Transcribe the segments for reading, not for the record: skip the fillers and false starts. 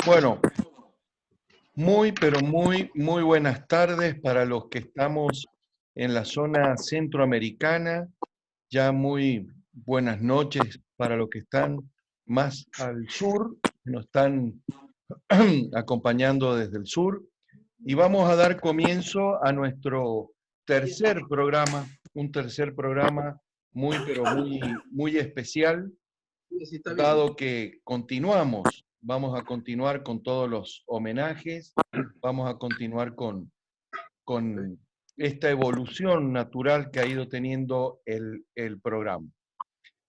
Bueno, pero muy buenas tardes para los que estamos en la zona centroamericana, ya muy buenas noches para los que están más al sur, que nos están acompañando desde el sur. Y vamos a dar comienzo a nuestro tercer programa, un tercer programa muy especial, dado que vamos a continuar con todos los homenajes, vamos a continuar con esta evolución natural que ha ido teniendo el programa.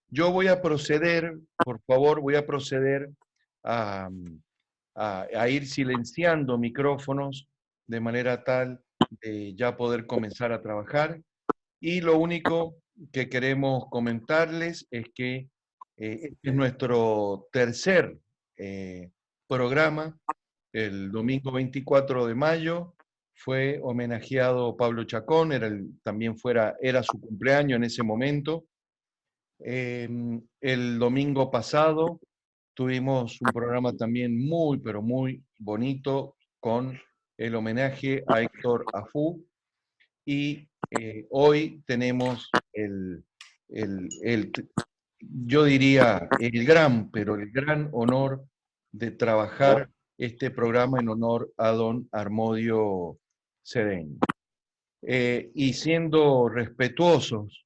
Yo voy a proceder, por favor, voy a proceder a, a ir silenciando micrófonos de manera tal de ya poder comenzar a trabajar. Y lo único que queremos comentarles es que este es nuestro tercer programa. El domingo 24 de mayo fue homenajeado Pablo Chacón, era su cumpleaños en ese momento. El domingo pasado tuvimos un programa también pero muy bonito con el homenaje a Héctor Afú, y hoy tenemos yo diría el gran honor de trabajar este programa en honor a don Harmodio Cedeño. Y siendo respetuosos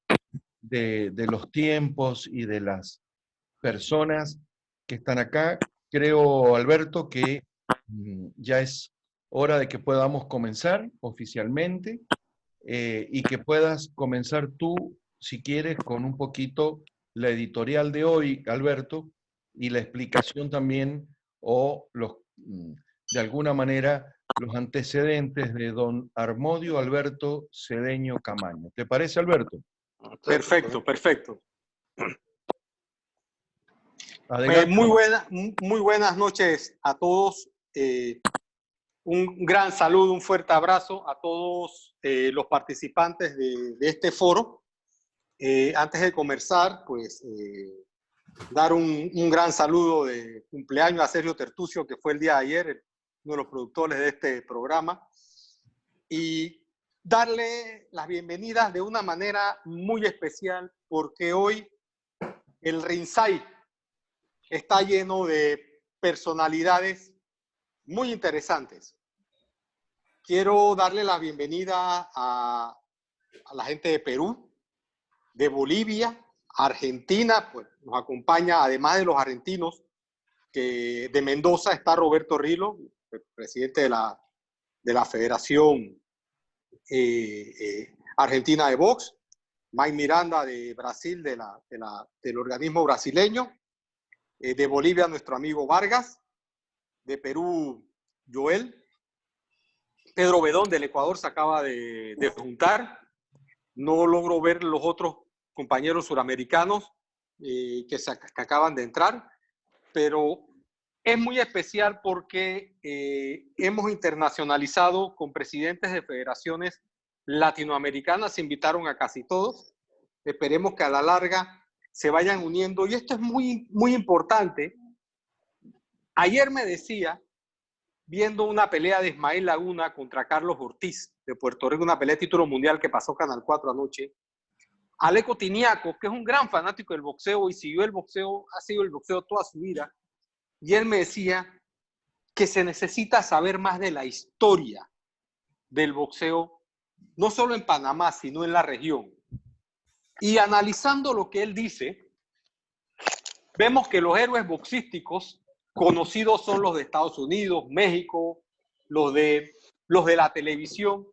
de los tiempos y de las personas que están acá, creo, Alberto, que ya es hora de que podamos comenzar oficialmente. Y que puedas comenzar tú, si quieres, con un poquito la editorial de hoy, Alberto, y la explicación también, de alguna manera, los antecedentes de don Harmodio Alberto Cedeño Camaño. ¿Te parece, Alberto? Perfecto, perfecto. Adelante. Muy buenas noches a todos. Un gran saludo, un fuerte abrazo a todos los participantes de este foro. Antes de comenzar, pues dar un gran saludo de cumpleaños a Sergio Tertucio, que fue el día de ayer, uno de los productores de este programa, y darle las bienvenidas de una manera muy especial, porque hoy el Ringside está lleno de personalidades muy interesantes. Quiero darle la bienvenida a la gente de Perú, de Bolivia, Argentina, pues nos acompaña, además de los argentinos, que de Mendoza está Roberto Rilo, el presidente de la Federación Argentina de Box, Mike Miranda de Brasil, del organismo brasileño, de Bolivia nuestro amigo Vargas, de Perú Joel, Pedro Bedón del Ecuador se acaba de juntar. No logro ver los otros compañeros suramericanos que acaban de entrar, pero es muy especial porque hemos internacionalizado con presidentes de federaciones latinoamericanas, se invitaron a casi todos. Esperemos que a la larga se vayan uniendo, y esto es muy, muy importante. Ayer me decía, viendo una pelea de Ismael Laguna contra Carlos Ortiz de Puerto Rico, una pelea de título mundial que pasó Canal 4 anoche, Aleco Tiniaco, que es un gran fanático del boxeo y siguió el boxeo, ha sido el boxeo toda su vida, y él me decía que se necesita saber más de la historia del boxeo, no solo en Panamá, sino en la región. Y analizando lo que él dice, vemos que los héroes boxísticos conocidos son los de Estados Unidos, México, los de la televisión,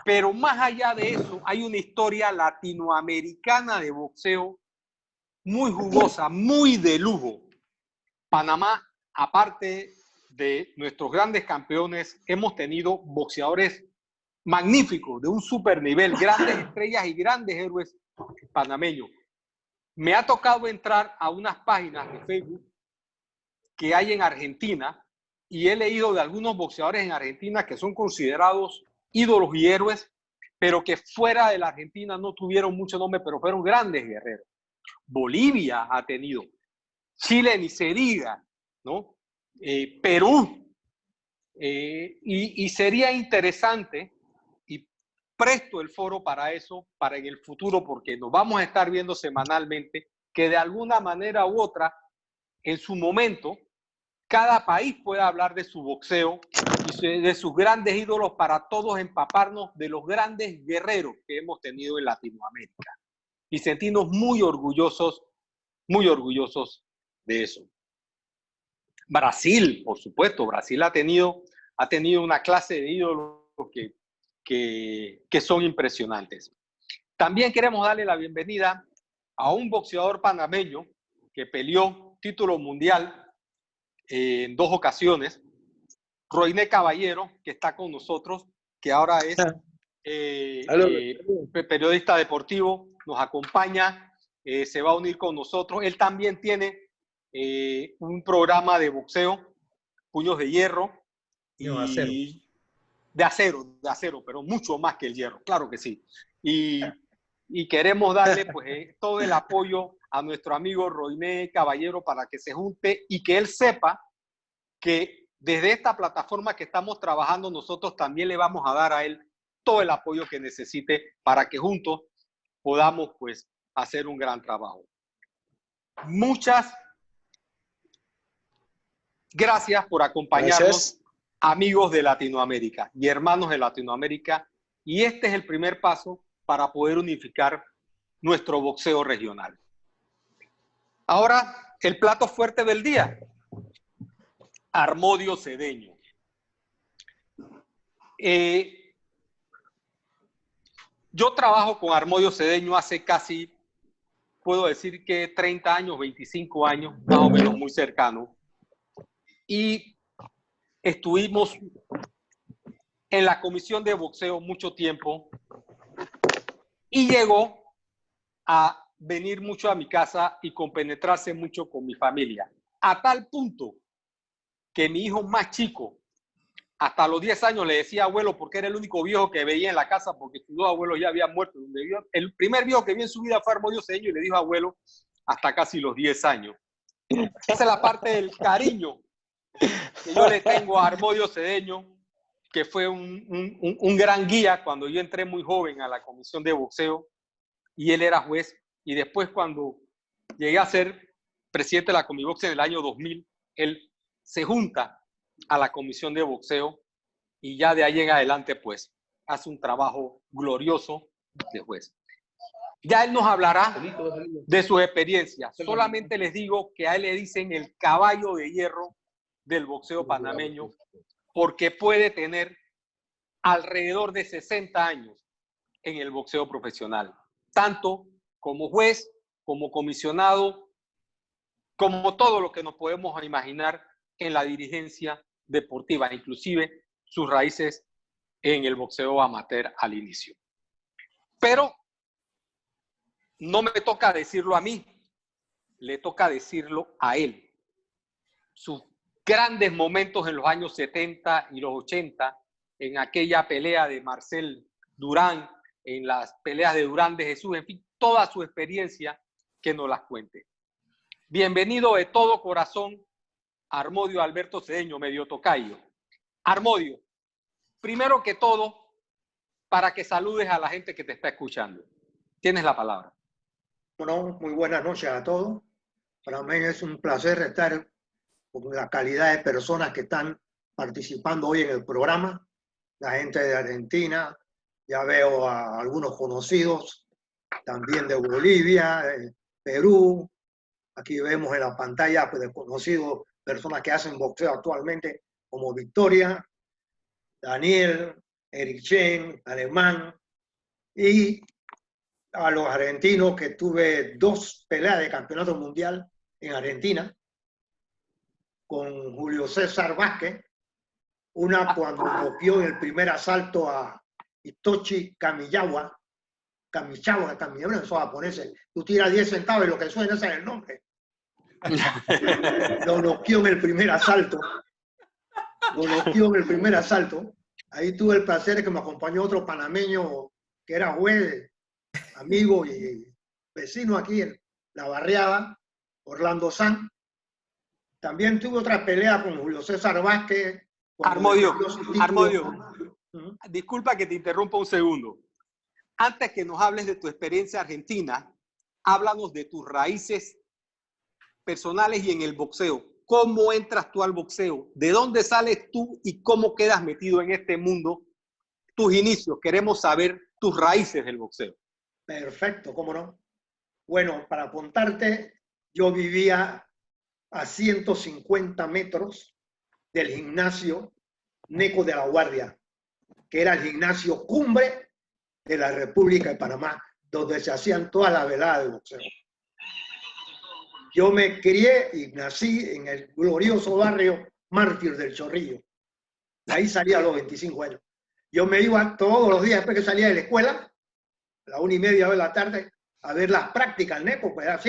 pero más allá de eso hay una historia latinoamericana de boxeo muy jugosa, muy de lujo. Panamá, aparte de nuestros grandes campeones, hemos tenido boxeadores magníficos, de un super nivel, grandes estrellas y grandes héroes panameños. Me ha tocado entrar a unas páginas de Facebook que hay en Argentina, y he leído de algunos boxeadores en Argentina que son considerados ídolos y héroes, pero que fuera de la Argentina no tuvieron mucho nombre, pero fueron grandes guerreros. Bolivia ha tenido, Chile ni se diga, ¿no? Perú. Y sería interesante, y presto el foro para eso, para en el futuro, porque nos vamos a estar viendo semanalmente, que de alguna manera u otra, en su momento, cada país pueda hablar de su boxeo y de sus grandes ídolos para todos empaparnos de los grandes guerreros que hemos tenido en Latinoamérica y sentirnos muy orgullosos de eso. Brasil, por supuesto, Brasil ha tenido una clase de ídolos que son impresionantes. También queremos darle la bienvenida a un boxeador panameño que peleó título mundial en 2 ocasiones, Roiné Caballero, que está con nosotros, que ahora es periodista deportivo, nos acompaña, se va a unir con nosotros. Él también tiene un programa de boxeo, Puños de Hierro, y de acero, pero mucho más que el hierro, claro que sí. Y queremos darle pues todo el apoyo a nuestro amigo Roiné Caballero para que se junte y que él sepa que desde esta plataforma que estamos trabajando nosotros también le vamos a dar a él todo el apoyo que necesite para que juntos podamos pues hacer un gran trabajo. Muchas gracias por acompañarnos. Gracias. Amigos de Latinoamérica y hermanos de Latinoamérica, y este es el primer paso para poder unificar nuestro boxeo regional. Ahora, el plato fuerte del día, Harmodio Cedeño. Yo trabajo con Harmodio Cedeño hace casi, puedo decir que 30 años, 25 años, más o menos muy cercano, y estuvimos en la comisión de boxeo mucho tiempo y llegó a venir mucho a mi casa y compenetrarse mucho con mi familia, a tal punto que mi hijo más chico, hasta los 10 años, le decía abuelo porque era el único viejo que veía en la casa porque sus 2 abuelos ya habían muerto. El primer viejo que vio en su vida fue Harmodio Cedeño y le dijo abuelo hasta casi los 10 años. Esa es la parte del cariño que yo le tengo a Harmodio Cedeño, que fue un gran guía cuando yo entré muy joven a la comisión de boxeo y él era juez. Y después, cuando llegué a ser presidente de la Comibox en el año 2000, él se junta a la comisión de boxeo y ya de ahí en adelante pues hace un trabajo glorioso de juez. Ya él nos hablará de sus experiencias. Solamente les digo que a él le dicen el caballo de hierro del boxeo panameño porque puede tener alrededor de 60 años en el boxeo profesional, tanto como juez, como comisionado, como todo lo que nos podemos imaginar en la dirigencia deportiva, inclusive sus raíces en el boxeo amateur al inicio. Pero no me toca decirlo a mí, le toca decirlo a él. Sus grandes momentos en los años 70 y los 80, en aquella pelea de Marcel Durán, en las peleas de Durán de Jesús, en fin, toda su experiencia, que nos las cuente. Bienvenido de todo corazón, Harmodio Alberto Cedeño, medio tocayo. Harmodio, primero que todo, para que saludes a la gente que te está escuchando. Tienes la palabra. Bueno, muy buenas noches a todos. Para mí es un placer estar con la calidad de personas que están participando hoy en el programa. La gente de Argentina, ya veo a algunos conocidos, también de Bolivia, de Perú. Aquí vemos en la pantalla pues, de conocidos, personas que hacen boxeo actualmente, como Victoria, Daniel, Eric Chen, Alemán, y a los argentinos, que tuve 2 peleas de campeonato mundial en Argentina, con Julio César Vázquez, una cuando noqueó en el primer asalto a Hitoshi Kamiyawa, en esos japoneses, tú tiras 10 centavos y lo que suena es el nombre. Lo noqueó en el primer asalto. Ahí tuve el placer de que me acompañó otro panameño que era juez, amigo y vecino aquí en la barriada, Orlando San. También tuve otra pelea con Julio César Vázquez. Armodio, disculpa que te interrumpa un segundo. Antes que nos hables de tu experiencia argentina, háblanos de tus raíces personales y en el boxeo. ¿Cómo entras tú al boxeo? ¿De dónde sales tú y cómo quedas metido en este mundo? Tus inicios. Queremos saber tus raíces del boxeo. Perfecto, cómo no. Bueno, para contarte, yo vivía a 150 metros del gimnasio Neco de la Guardia, que era el gimnasio cumbre de la República de Panamá, donde se hacían todas las veladas de boxeo. Yo me crié y nací en el glorioso barrio Mártir del Chorrillo. Ahí salía a los 25 años. Yo me iba todos los días después que salía de la escuela, a la 1:30 de la tarde, a ver las prácticas al Neco, pues era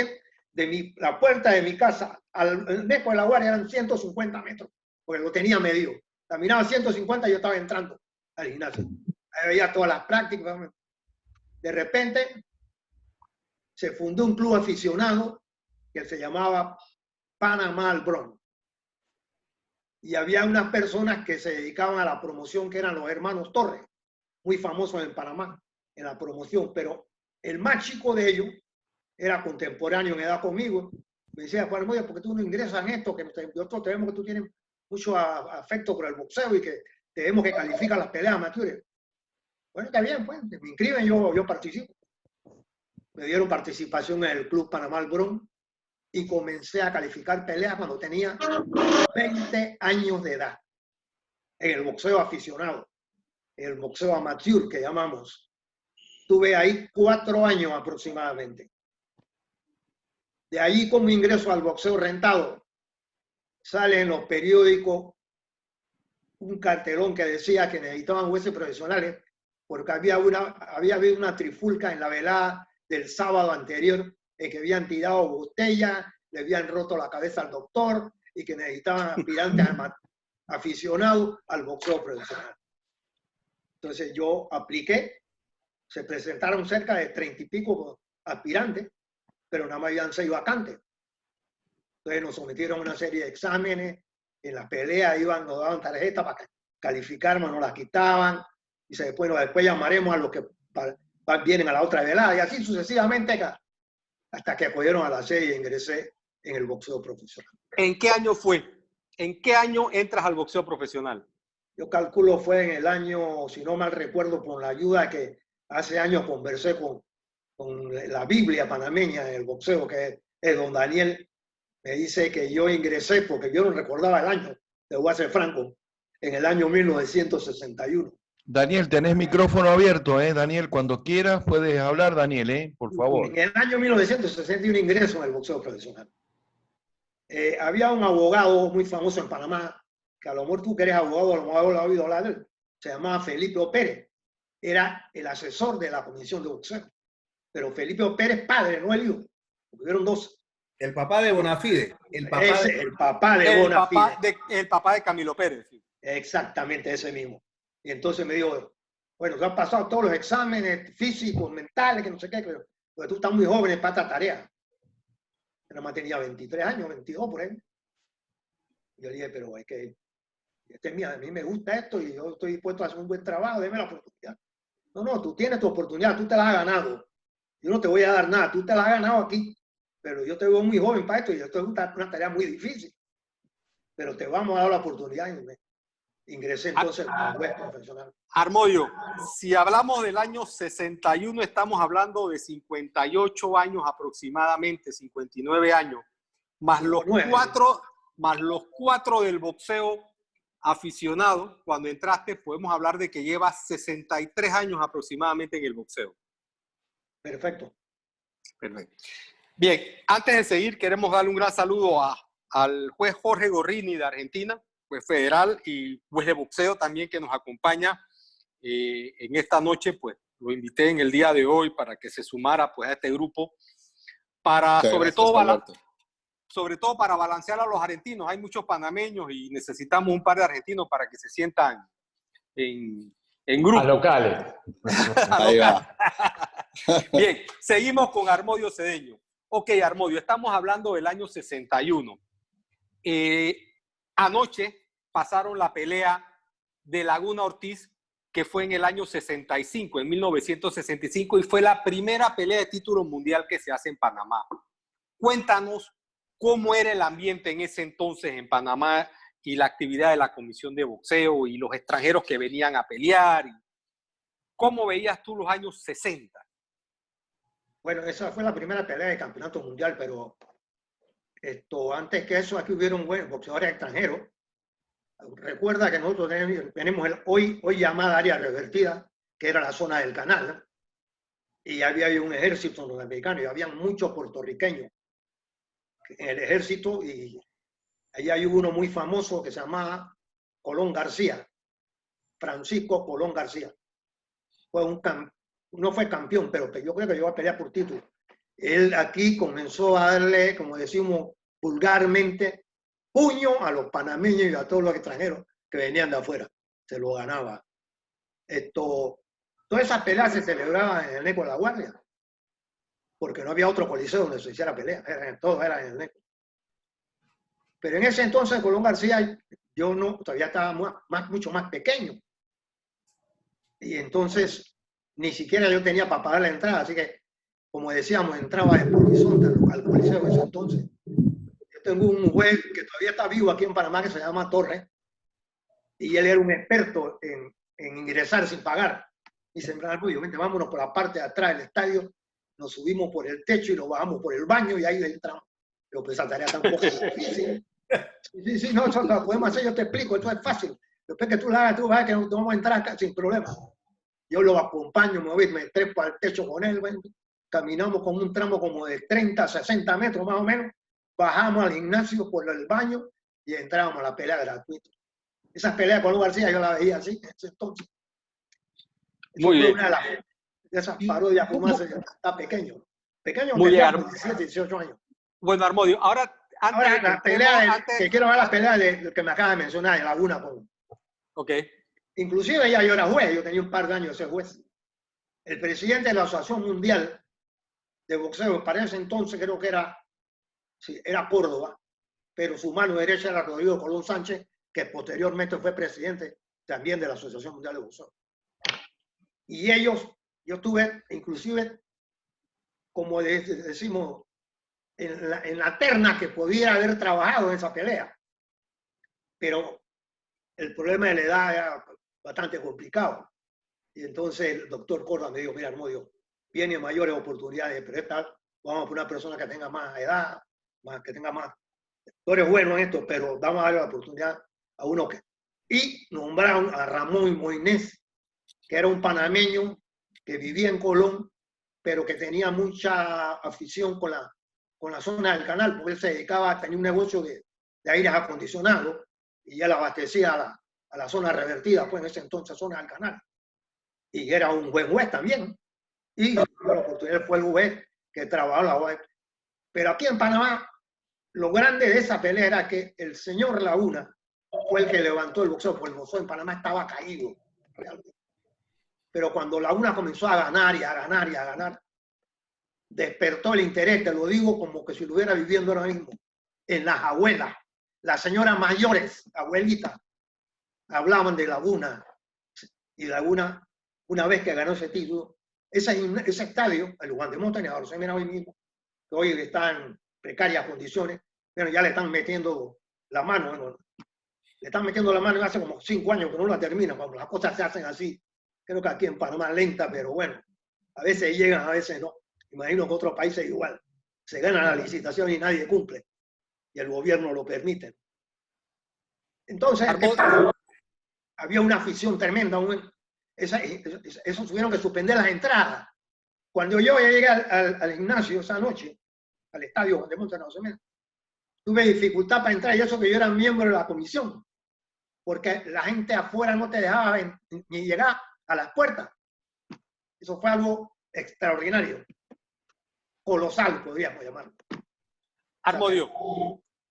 la puerta de mi casa al Neco de la Guardia eran 150 metros, porque lo tenía medido. Caminaba 150 y yo estaba entrando al gimnasio. Ahí veía todas las prácticas. De repente se fundó un club aficionado que se llamaba Panamá al Bronx. Y había unas personas que se dedicaban a la promoción, que eran los hermanos Torres, muy famosos en Panamá, en la promoción. Pero el más chico de ellos era contemporáneo en edad conmigo. Me decía, Juan Moya, ¿por qué tú no ingresas en esto? Que nosotros tenemos que tú tienes mucho afecto por el boxeo y que tenemos que calificar las peleas amateurs. Bueno, está bien, pues, me inscriben, yo participo. Me dieron participación en el Club Panamá al Bronx y comencé a calificar peleas cuando tenía 20 años de edad. En el boxeo aficionado, en el boxeo amateur que llamamos. Tuve ahí 4 años aproximadamente. De ahí, como ingreso al boxeo rentado, sale en los periódicos un cartelón que decía que necesitaban jueces profesionales porque había habido una trifulca en la velada del sábado anterior en que habían tirado botellas, le habían roto la cabeza al doctor y que necesitaban aspirantes aficionados al boxeo profesional. Entonces yo apliqué, se presentaron cerca de 30 y pico aspirantes, pero nada más habían 6 vacantes. Entonces nos sometieron a una serie de exámenes, en las peleas nos daban tarjetas para calificarnos, nos las quitaban, y después llamaremos a los que vienen a la otra velada, y así sucesivamente hasta que acudieron a la serie y ingresé en el boxeo profesional. ¿En qué año fue? ¿En qué año entras al boxeo profesional? Yo calculo fue en el año, si no mal recuerdo, con la ayuda que hace años conversé con la Biblia panameña en el boxeo, que es don Daniel, me dice que yo ingresé, porque yo no recordaba el año, te voy a ser franco, en el año 1961. Daniel, tenés micrófono abierto, ¿eh? Daniel, cuando quieras puedes hablar, Daniel, por favor. En el año 1961 ingreso en el boxeo profesional. Había un abogado muy famoso en Panamá, que a lo mejor tú que eres abogado, a lo mejor lo has oído hablar de él, se llamaba Felipe Pérez. Era el asesor de la comisión de boxeo. Pero Felipe Pérez padre, no el hijo. Hubieron 2. El papá de Bonafide. El papá de Bonafide. El papá de Camilo Pérez. Sí. Exactamente, ese mismo. Y entonces me dijo, bueno, te han pasado todos los exámenes físicos, mentales, que no sé qué, pero tú estás muy joven para esta tarea. Nada más tenía 23 años, 22 por ahí. Y yo le dije, pero es que a mí me gusta esto y yo estoy dispuesto a hacer un buen trabajo, déme la oportunidad. No, tú tienes tu oportunidad, tú te la has ganado. Yo no te voy a dar nada, tú te la has ganado aquí. Pero yo te veo muy joven para esto y esto es una tarea muy difícil. Pero te vamos a dar la oportunidad y me ingresé entonces como juez profesional. Armodio, si hablamos del año 61, estamos hablando de 58 años aproximadamente, 59 años, más los 4 del boxeo aficionado. Cuando entraste, podemos hablar de que llevas 63 años aproximadamente en el boxeo. Perfecto. Perfecto. Bien, antes de seguir, queremos darle un gran saludo al juez Jorge Gorrini de Argentina, juez federal y juez de boxeo también, que nos acompaña en esta noche. Pues lo invité en el día de hoy para que se sumara pues a este grupo, para sobre todo para balancear a los argentinos. Hay muchos panameños y necesitamos un par de argentinos para que se sientan en grupo. A locales. Ahí va. Bien, seguimos con Armodio Cedeño. Ok, Armodio, estamos hablando del año 61. Anoche pasaron la pelea de Laguna Ortiz, que fue en el año 65, en 1965, y fue la primera pelea de título mundial que se hace en Panamá. Cuéntanos cómo era el ambiente en ese entonces en Panamá y la actividad de la Comisión de Boxeo y los extranjeros que venían a pelear. ¿Cómo veías tú los años 60? Bueno, esa fue la primera pelea de campeonato mundial, pero antes que eso aquí hubieron buenos boxeadores extranjeros. Recuerda que nosotros tenemos el hoy llamada área revertida, que era la zona del canal, y había un ejército norteamericano y había muchos puertorriqueños en el ejército, y allí hay uno muy famoso que se llamaba Colón García, Francisco Colón García. No fue campeón, pero yo creo que llegó a pelear por título. Él aquí comenzó a darle, como decimos vulgarmente, puño a los panameños y a todos los extranjeros que venían de afuera. Se lo ganaba. Todas esas peleas se celebraban en el Neco de la Guardia, porque no había otro coliseo donde se hiciera pelea. Todos eran en el Neco. Pero en ese entonces, Colón García, todavía estaba mucho más pequeño. Y entonces, ni siquiera yo tenía para pagar la entrada. Así que, como decíamos, entraba de horizonte al coliseo en ese entonces. Yo tengo un juez que todavía está vivo aquí en Panamá que se llama Torres, y él era un experto en ingresar sin pagar. Y sembrar el vente, vámonos por la parte de atrás del estadio, nos subimos por el techo y nos bajamos por el baño y ahí entramos. Pero pues esa tarea tampoco es difícil. Sí, no, eso lo podemos hacer, yo te explico, esto es fácil. Después que tú lo hagas, tú vas a que nos vamos a entrar acá sin problema. Yo lo acompaño, me trepo al techo con él, caminamos con un tramo como de 30, 60 metros más o menos, bajamos al gimnasio por el baño y entrábamos a la pelea gratuita. Esas peleas con Luis García yo la veía así, en ese entonces. Muy bien. Una de esas parodias como hace, está pequeño. Pequeño, muy bien, 17, 18 años. Bueno, Armodio, ahora la pelea, que quiero ver la pelea de que me acaba de mencionar, de Laguna. Ok. Inclusive ya yo era juez, yo tenía un par de años de ser juez. El presidente de la Asociación Mundial de Boxeo, para ese entonces creo que era Córdoba, pero su mano derecha era Rodrigo Colón Sánchez, que posteriormente fue presidente también de la Asociación Mundial de Boxeo. Y yo estuve inclusive, como decimos, en la terna que podía haber trabajado en esa pelea. Pero el problema de la edad era bastante complicado. Y entonces el doctor Córdoba me dijo, mira, Armodio, vienen mayores oportunidades, pero vamos a poner una persona que tenga más edad, que tenga más. Tú eres bueno en esto, pero vamos a darle la oportunidad a uno que... Y nombraron a Ramón Moinés, que era un panameño que vivía en Colón, pero que tenía mucha afición con la zona del canal, porque él se dedicaba a tener un negocio de aires acondicionados y él abastecía a la zona revertida, pues en ese entonces zona del canal. Y era un buen juez también. Y la oportunidad fue el juez que trabajó la juez. Pero aquí en Panamá, lo grande de esa pelea era que el señor Laguna fue el que levantó el boxeo, porque el boxeo en Panamá estaba caído, realmente. Pero cuando Laguna comenzó a ganar y a ganar y a ganar, despertó el interés, te lo digo como que si lo hubiera viviendo ahora mismo, en las abuelas, las señoras mayores, abuelitas, hablaban de Laguna. Y Laguna, una vez que ganó ese título, ese estadio, el Juan de Montaña, se mira hoy mismo, que hoy está en precarias condiciones, pero ya le están metiendo la mano, le están metiendo la mano hace como 5 años que no la terminan, cuando las cosas se hacen así. Creo que aquí en Panamá lenta, pero bueno, a veces llegan, a veces no. Imagino que otros países igual. Se gana la licitación y nadie cumple. Y el gobierno lo permite. Entonces, había una afición tremenda. Eso tuvieron que suspender las entradas. Cuando yo llegué al gimnasio esa noche, al estadio de Montevideo, tuve dificultad para entrar, y eso que yo era miembro de la comisión, porque la gente afuera no te dejaba ni llegar a las puertas. Eso fue algo extraordinario, colosal, podríamos llamarlo.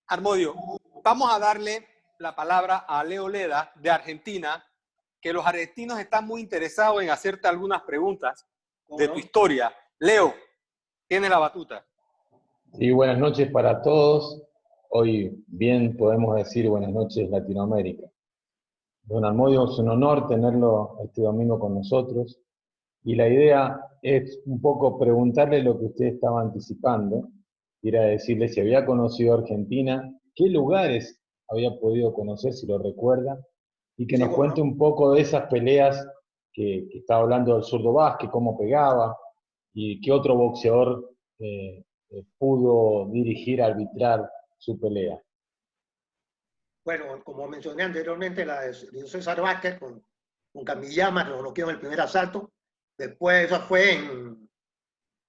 Armodio, vamos a darle la palabra a Leo Leda, de Argentina, que los argentinos están muy interesados en hacerte algunas preguntas de tu historia. Leo, tienes la batuta. Sí, buenas noches para todos. hoy bien podemos decir buenas noches Latinoamérica. Don Almodio, es un honor tenerlo este domingo con nosotros, y la idea es un poco preguntarle lo que usted estaba anticipando, y era decirle si había conocido Argentina, qué lugares había podido conocer, si lo recuerda, y que Sí, nos bueno, cuente un poco de esas peleas que estaba hablando del Zurdo Vázquez, cómo pegaba, y qué otro boxeador pudo dirigir, arbitrar su pelea. bueno, como mencioné anteriormente, la de César Vázquez con Camillama, que lo noqueó en el primer asalto. Después, eso fue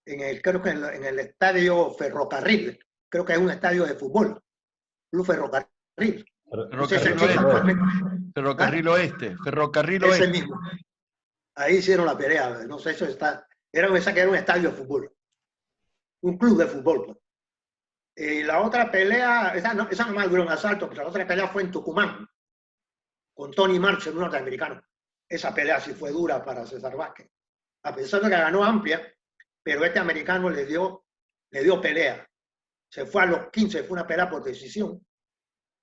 creo que en el estadio Ferrocarril, creo que es un estadio de fútbol, Club Ferrocarril. No sé si Ferrocarril existe Oeste. actualmente. Ferrocarril Oeste. Ferrocarril Ese Oeste. mismo. Ahí hicieron la pelea. No sé, eso está. Era un estadio de fútbol. Un club de fútbol. Pues. Y la otra pelea, esa no más duró un asalto, pero la otra pelea fue en Tucumán, con Tony Marshall, un norteamericano. Esa pelea sí fue dura para César Vázquez. A pesar de que ganó amplia, pero este americano le dio pelea. Se fue a los 15, fue una pelea por decisión.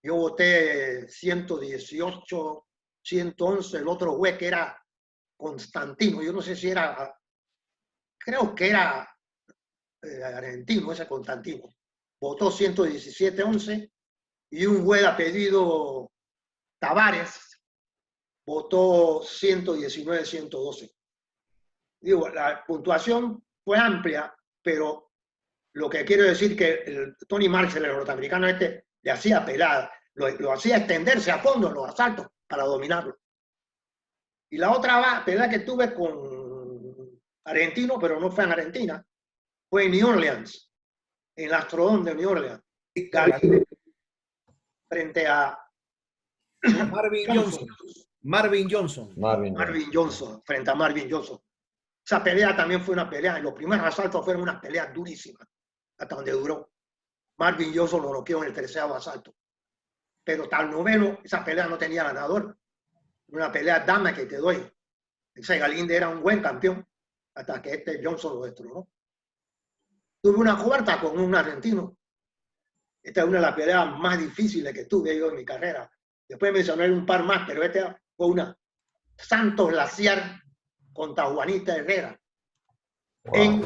Yo voté 118, 111, el otro juez que era Constantino, yo no sé si era, creo que era argentino ese Constantino. Votó 117-11 y un juez apellido Tavares votó 119-112. Digo, la puntuación fue amplia, pero lo que quiero decir que el Tony Marshall, el norteamericano le hacía pelada, lo hacía extenderse a fondo en los asaltos para dominarlo. Y la otra pelea que tuve con argentino, pero no fue en Argentina, fue en New Orleans, en el Astrodome de New Orleans. Frente a Marvin Johnson. Marvin Johnson, frente a Marvin Johnson. Esa pelea también fue una pelea, los primeros asaltos fueron unas peleas durísimas, hasta donde duró. Marvin Johnson lo noqueó en el tercer asalto. Pero hasta el noveno, esa pelea no tenía ganador. Una pelea dama que te doy. Ese Galinde era un buen campeón, hasta que este Johnson lo destruyó. Tuve una cuarta con un argentino. Esta es una de las peleas más difíciles que tuve yo en mi carrera. Después mencioné un par más, pero esta fue una. Santos Glaciar contra Juanita Herrera. Wow. En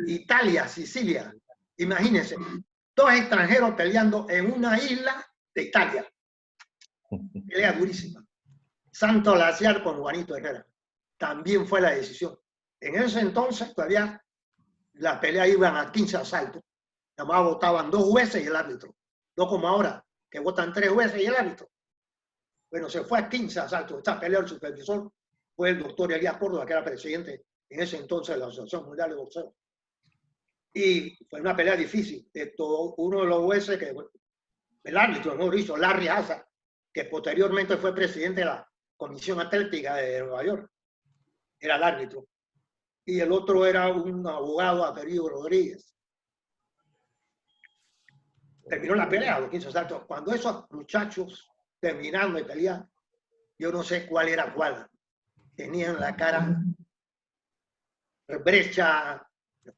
Italia, Sicilia. Imagínense, dos extranjeros peleando en una isla de Italia. Pelea durísima. Santos Glaciar con Juanito Herrera. También fue la decisión. En ese entonces todavía las peleas iban a 15 asaltos. Además votaban 2 jueces y el árbitro. No como ahora, que votan 3 jueces y el árbitro. Bueno, se fue a 15 asaltos. Esta pelea, el supervisor fue el doctor Elías Córdoba, que era presidente en ese entonces de la Asociación Mundial de Boxeo. Y fue una pelea difícil. Uno de los jueces, el árbitro, mejor dicho, Larry Haza, que posteriormente fue presidente de la Comisión Atlética de Nueva York, era el árbitro. Y el otro era un abogado, Apellido Rodríguez. Terminó la pelea a los 15 asaltos. Cuando esos muchachos terminaron de pelear, yo no sé cuál era cuál. Tenían la cara brecha,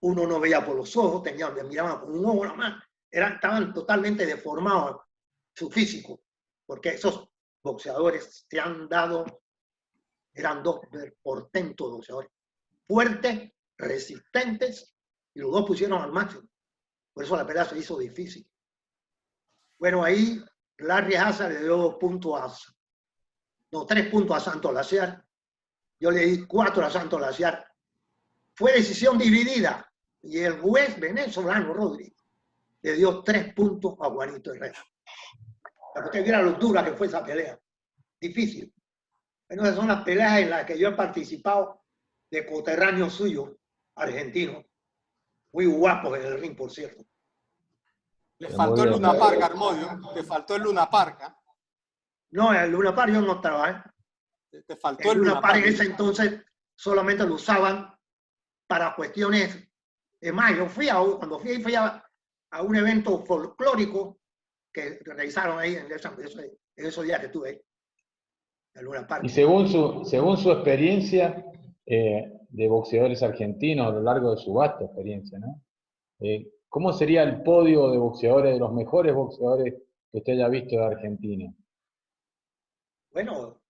uno no veía por los ojos, me miraban con un ojo nada más. Estaban totalmente deformados su físico, porque esos boxeadores se han dado, eran 2 portentos boxeadores, fuertes, resistentes, y los 2 pusieron al máximo. Por eso la pelea se hizo difícil. Bueno, ahí Larry Haza le dio 3 puntos a Santos Glaciar. Yo le di 4 a Santos Glaciar. Fue decisión dividida y el juez venezolano Rodríguez le dio 3 puntos a Juanito Herrera. Para que usted viera lo dura que fue esa pelea. Difícil. Bueno, esas son las peleas en las que yo he participado de coterráneos suyos, argentinos, muy guapos en el ring, por cierto. Le faltó el Luna Park, Armodio. Te faltó el Luna Park. No, el Luna Park yo no estaba. Te faltó el Luna Park en ese entonces solamente lo usaban para cuestiones. Es más, yo fui a un evento folclórico que realizaron ahí en esos días que estuve ahí. En Luna Park. Y según su experiencia de boxeadores argentinos a lo largo de su vasta experiencia, ¿no? ¿cómo sería el podio de boxeadores, de los mejores boxeadores que usted haya visto de Argentina? Bueno,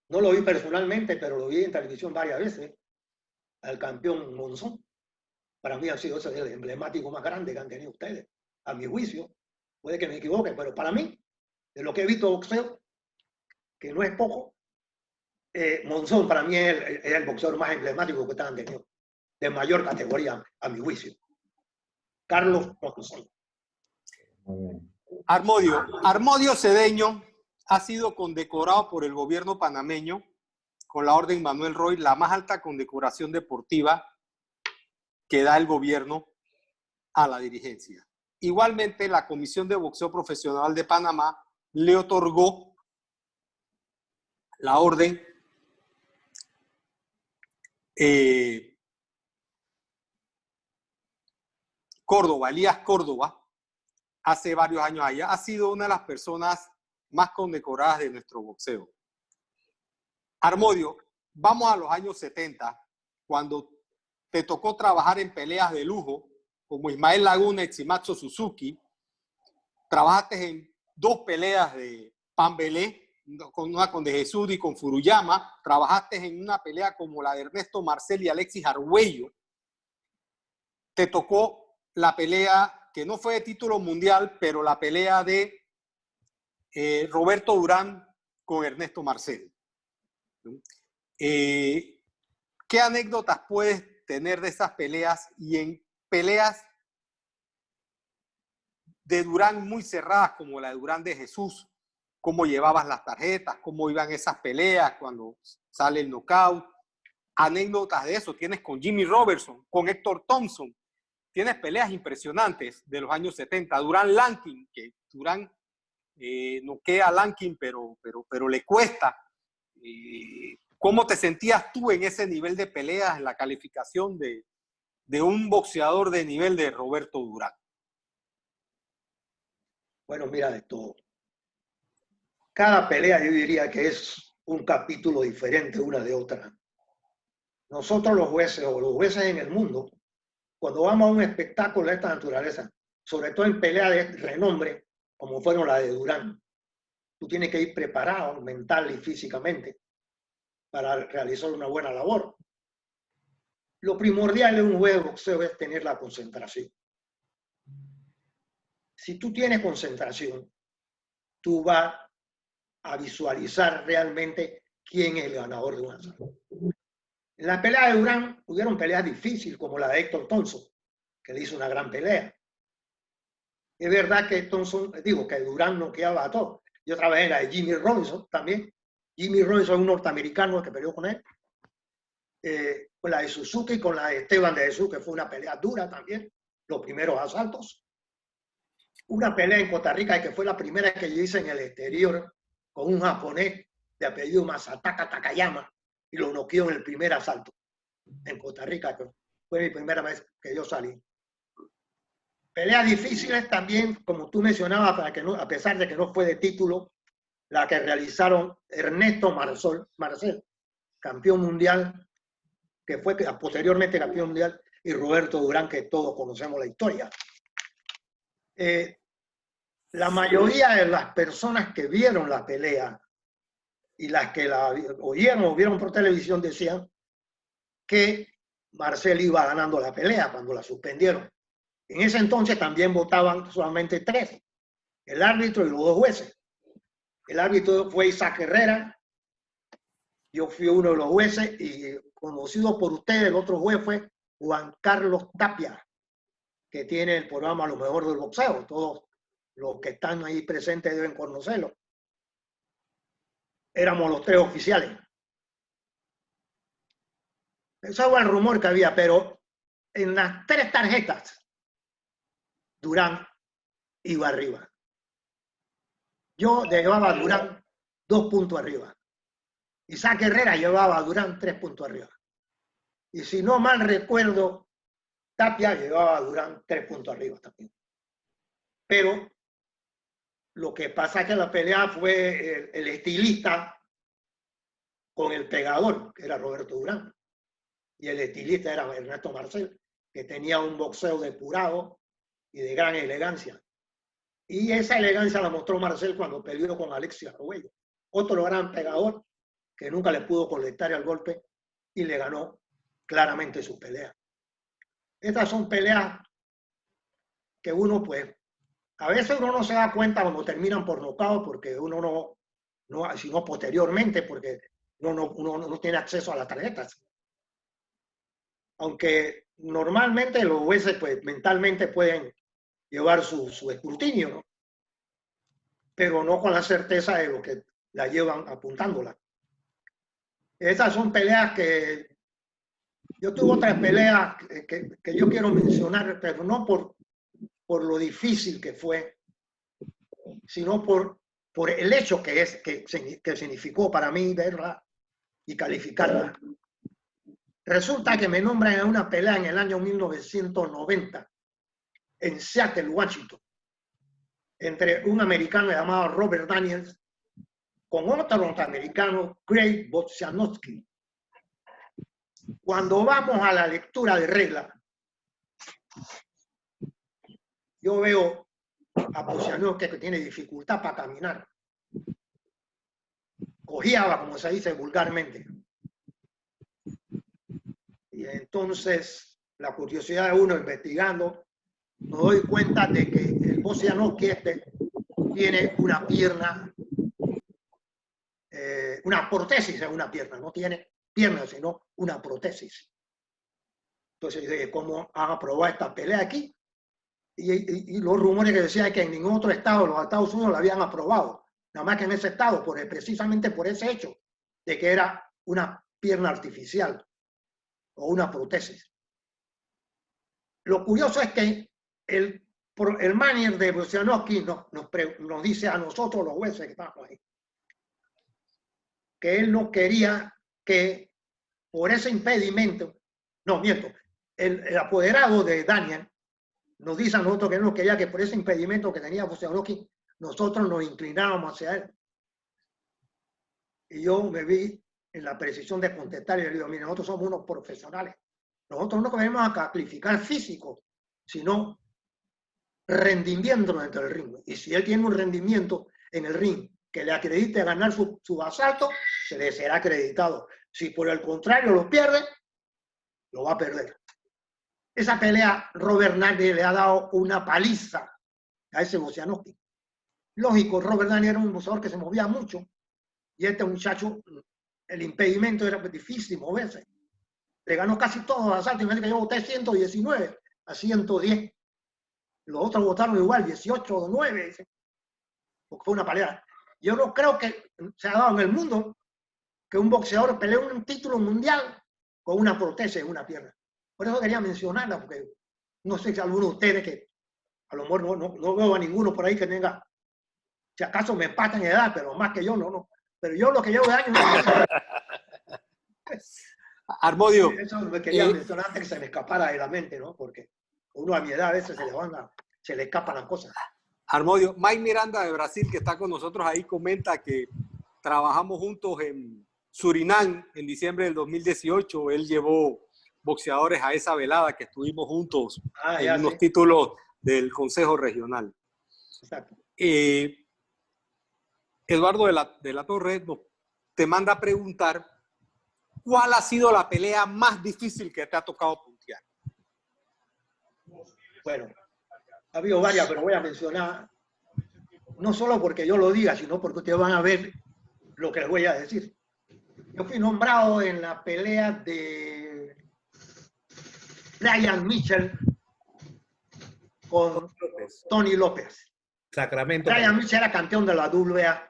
no lo vi personalmente, pero lo vi en televisión varias veces, al campeón Monzón. Para mí ha sido ese el emblemático más grande que han tenido ustedes, a mi juicio. Puede que me equivoque, pero para mí, de lo que he visto boxeo, que no es poco, Monzón para mí es el boxeador más emblemático que ustedes han tenido, de mayor categoría, a mi juicio. Carlos Monzón. Muy bien. Armodio Cedeño ha sido condecorado por el gobierno panameño con la Orden Manuel Roy, la más alta condecoración deportiva que da el gobierno a la dirigencia. Igualmente, la Comisión de Boxeo Profesional de Panamá le otorgó la Orden Córdoba, Elías Córdoba, hace varios años allá. Ha sido una de las personas más condecoradas de nuestro boxeo. Armodio, vamos a los años 70, cuando te tocó trabajar en peleas de lujo, como Ismael Laguna y Shimatsu Suzuki. Trabajaste en 2 peleas de Pambelé, una con De Jesús y con Furuyama. Trabajaste en una pelea como la de Ernesto Marcel y Alexis Arguello. Te tocó la pelea que no fue de título mundial, pero la pelea de Roberto Durán con Ernesto Marcel. ¿Qué anécdotas puedes tener de esas peleas y en peleas de Durán muy cerradas como la de Durán de Jesús? ¿Cómo llevabas las tarjetas? ¿Cómo iban esas peleas cuando sale el knockout? Anécdotas de eso tienes con Jimmy Robertson, con Héctor Thompson. Tienes peleas impresionantes de los años 70. Durán Lankin, que Durán noquea a Lankin, pero le cuesta. ¿Cómo te sentías tú en ese nivel de peleas, en la calificación de un boxeador de nivel de Roberto Durán? Bueno, mira esto. Cada pelea yo diría que es un capítulo diferente una de otra. Nosotros los jueces o los jueces en el mundo, cuando vamos a un espectáculo de esta naturaleza, sobre todo en peleas de renombre, como fueron las de Durán, tú tienes que ir preparado mental y físicamente para realizar una buena labor. Lo primordial de un juego de boxeo es tener la concentración. Si tú tienes concentración, tú vas a visualizar realmente quién es el ganador de un asalto. En la pelea de Durán hubieron peleas difíciles como la de Héctor Thompson, que le hizo una gran pelea. Es verdad que Thompson, digo, que Durán noqueaba a todos. Yo trabajé en la de Jimmy Robinson también. Jimmy Robinson es un norteamericano que peleó con él. Con la de Suzuki y con la de Esteban de Jesús, que fue una pelea dura también, los primeros asaltos. Una pelea en Costa Rica que fue la primera que yo hice en el exterior con un japonés de apellido Masataka Takayama y lo noqueó en el primer asalto en Costa Rica, que fue mi primera vez que yo salí. Peleas difíciles también, como tú mencionabas, para que no, a pesar de que no fue de título, la que realizaron Ernesto Marcel, campeón mundial, que fue posteriormente campeón mundial, y Roberto Durán, que todos conocemos la historia. La mayoría de las personas que vieron la pelea y las que la oyeron o vieron por televisión decían que Marcel iba ganando la pelea cuando la suspendieron. En ese entonces también votaban solamente 3, el árbitro y los 2 jueces. El árbitro fue Isaac Herrera, yo fui uno de los jueces y conocido por ustedes, el otro juez fue Juan Carlos Tapia, que tiene el programa Lo Mejor del Boxeo. Todos los que están ahí presentes deben conocerlo. Éramos los 3 oficiales. Ese fue el rumor que había, pero en las 3 tarjetas, Durán iba arriba. Yo llevaba a Durán 2 puntos arriba. Isaac Herrera llevaba a Durán 3 puntos arriba. Y si no mal recuerdo, Tapia llevaba a Durán 3 puntos arriba también. Pero lo que pasa es que la pelea fue el estilista con el pegador, que era Roberto Durán. Y el estilista era Ernesto Marcel, que tenía un boxeo depurado y de gran elegancia. Y esa elegancia la mostró Marcel cuando peleó con Alexis Arguello, otro gran pegador que nunca le pudo conectar al golpe y le ganó claramente su pelea. Estas son peleas que uno, pues, a veces uno no se da cuenta cuando terminan por nocaut, porque uno no, sino posteriormente, porque uno no tiene acceso a las tarjetas. Aunque normalmente los jueces, pues, mentalmente pueden llevar su escrutinio, ¿no? Pero no con la certeza de lo que la llevan apuntándola. Esas son peleas que... Yo tuve otras peleas que yo quiero mencionar, pero no por lo difícil que fue, sino por el hecho que significó para mí verla y calificarla. Resulta que me nombran en una pelea en el año 1990 en Seattle, Washington, entre un americano llamado Robert Daniels con otro norteamericano, Craig Bozianowski. Cuando vamos a la lectura de reglas, yo veo a Bozianowski que tiene dificultad para caminar. Cojeaba, como se dice vulgarmente. Y entonces, la curiosidad de uno investigando, me doy cuenta de que el Bozianowski tiene una pierna, una prótesis en una pierna, no tiene pierna, sino una prótesis. Entonces, ¿cómo han aprobado esta pelea aquí? Y los rumores que decían que en ningún otro estado, los Estados Unidos, la habían aprobado. Nada más que en ese estado, precisamente por ese hecho de que era una pierna artificial o una prótesis. Lo curioso es que el manager de Bozianowski nos dice a nosotros, los jueces que estamos ahí, que él no quería que por ese impedimento, no, miento, el apoderado de Daniel nos dice a nosotros que él no quería que por ese impedimento que tenía Bozianowski, nosotros nos inclinábamos hacia él. Y yo me vi en la precisión de contestar y le digo, mire, nosotros somos unos profesionales. Nosotros no venimos a calificar físico, sino rendimiento dentro del ring. Y si él tiene un rendimiento en el ring que le acredite ganar su asalto, se le será acreditado. Si por el contrario lo pierde, lo va a perder. Esa pelea, Robert Daniel le ha dado una paliza a ese Bozianowski. Lógico, Robert Daniel era un boxeador que se movía mucho y este muchacho, el impedimento era difícil moverse. Le ganó casi todos los asaltos, y me dice que yo voté 119 a 110. Los otros votaron igual, 18 o 9, porque fue una pelea. Yo no creo que se ha dado en el mundo que un boxeador pelee un título mundial con una prótesis en una pierna. Por eso quería mencionarla, porque no sé si alguno de ustedes, que a lo mejor no veo a ninguno por ahí que tenga, si acaso me empatan en edad, pero más que yo, no. Pero yo lo que llevo de años... Armodio. Eso me quería mencionar antes que se me escapara de la mente, ¿no? Porque uno a mi edad a veces se le escapan las cosas. Armodio, Mike Miranda de Brasil, que está con nosotros ahí, comenta que trabajamos juntos en Surinam en diciembre del 2018. Él llevó boxeadores a esa velada que estuvimos juntos en unos títulos del Consejo Regional. Exacto. Eduardo de la Torre te manda a preguntar ¿cuál ha sido la pelea más difícil que te ha tocado puntear? Bueno, ha habido varias, pero voy a mencionar, no solo porque yo lo diga, sino porque ustedes van a ver lo que les voy a decir. Yo fui nombrado en la pelea de Brian Mitchell con Tony López. Sacramento. Brian Mitchell era campeón de la WBA.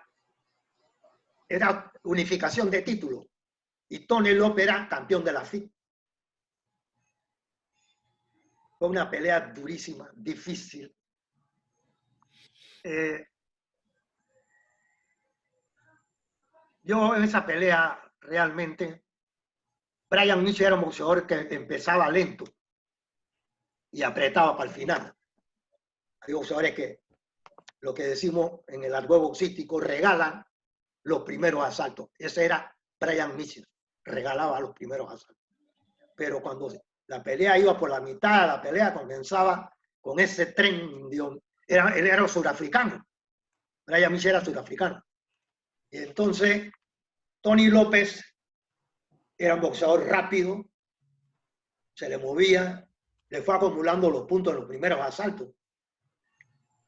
Era unificación de títulos. Y Tony López era campeón de la FIP. Fue una pelea durísima, difícil. Yo en esa pelea realmente, Brian Mitchell era un boxeador que empezaba lento y apretaba para el final. Hay boxeadores que, lo que decimos en el argot boxístico, regalan los primeros asaltos. Ese era Brian Mitchell, regalaba los primeros asaltos. Pero cuando la pelea iba por la mitad, la pelea comenzaba, con ese tren. Él era surafricano. Brian Mitchell era surafricano. Y entonces, Tony López era un boxeador rápido, se le movía, le fue acumulando los puntos en los primeros asaltos.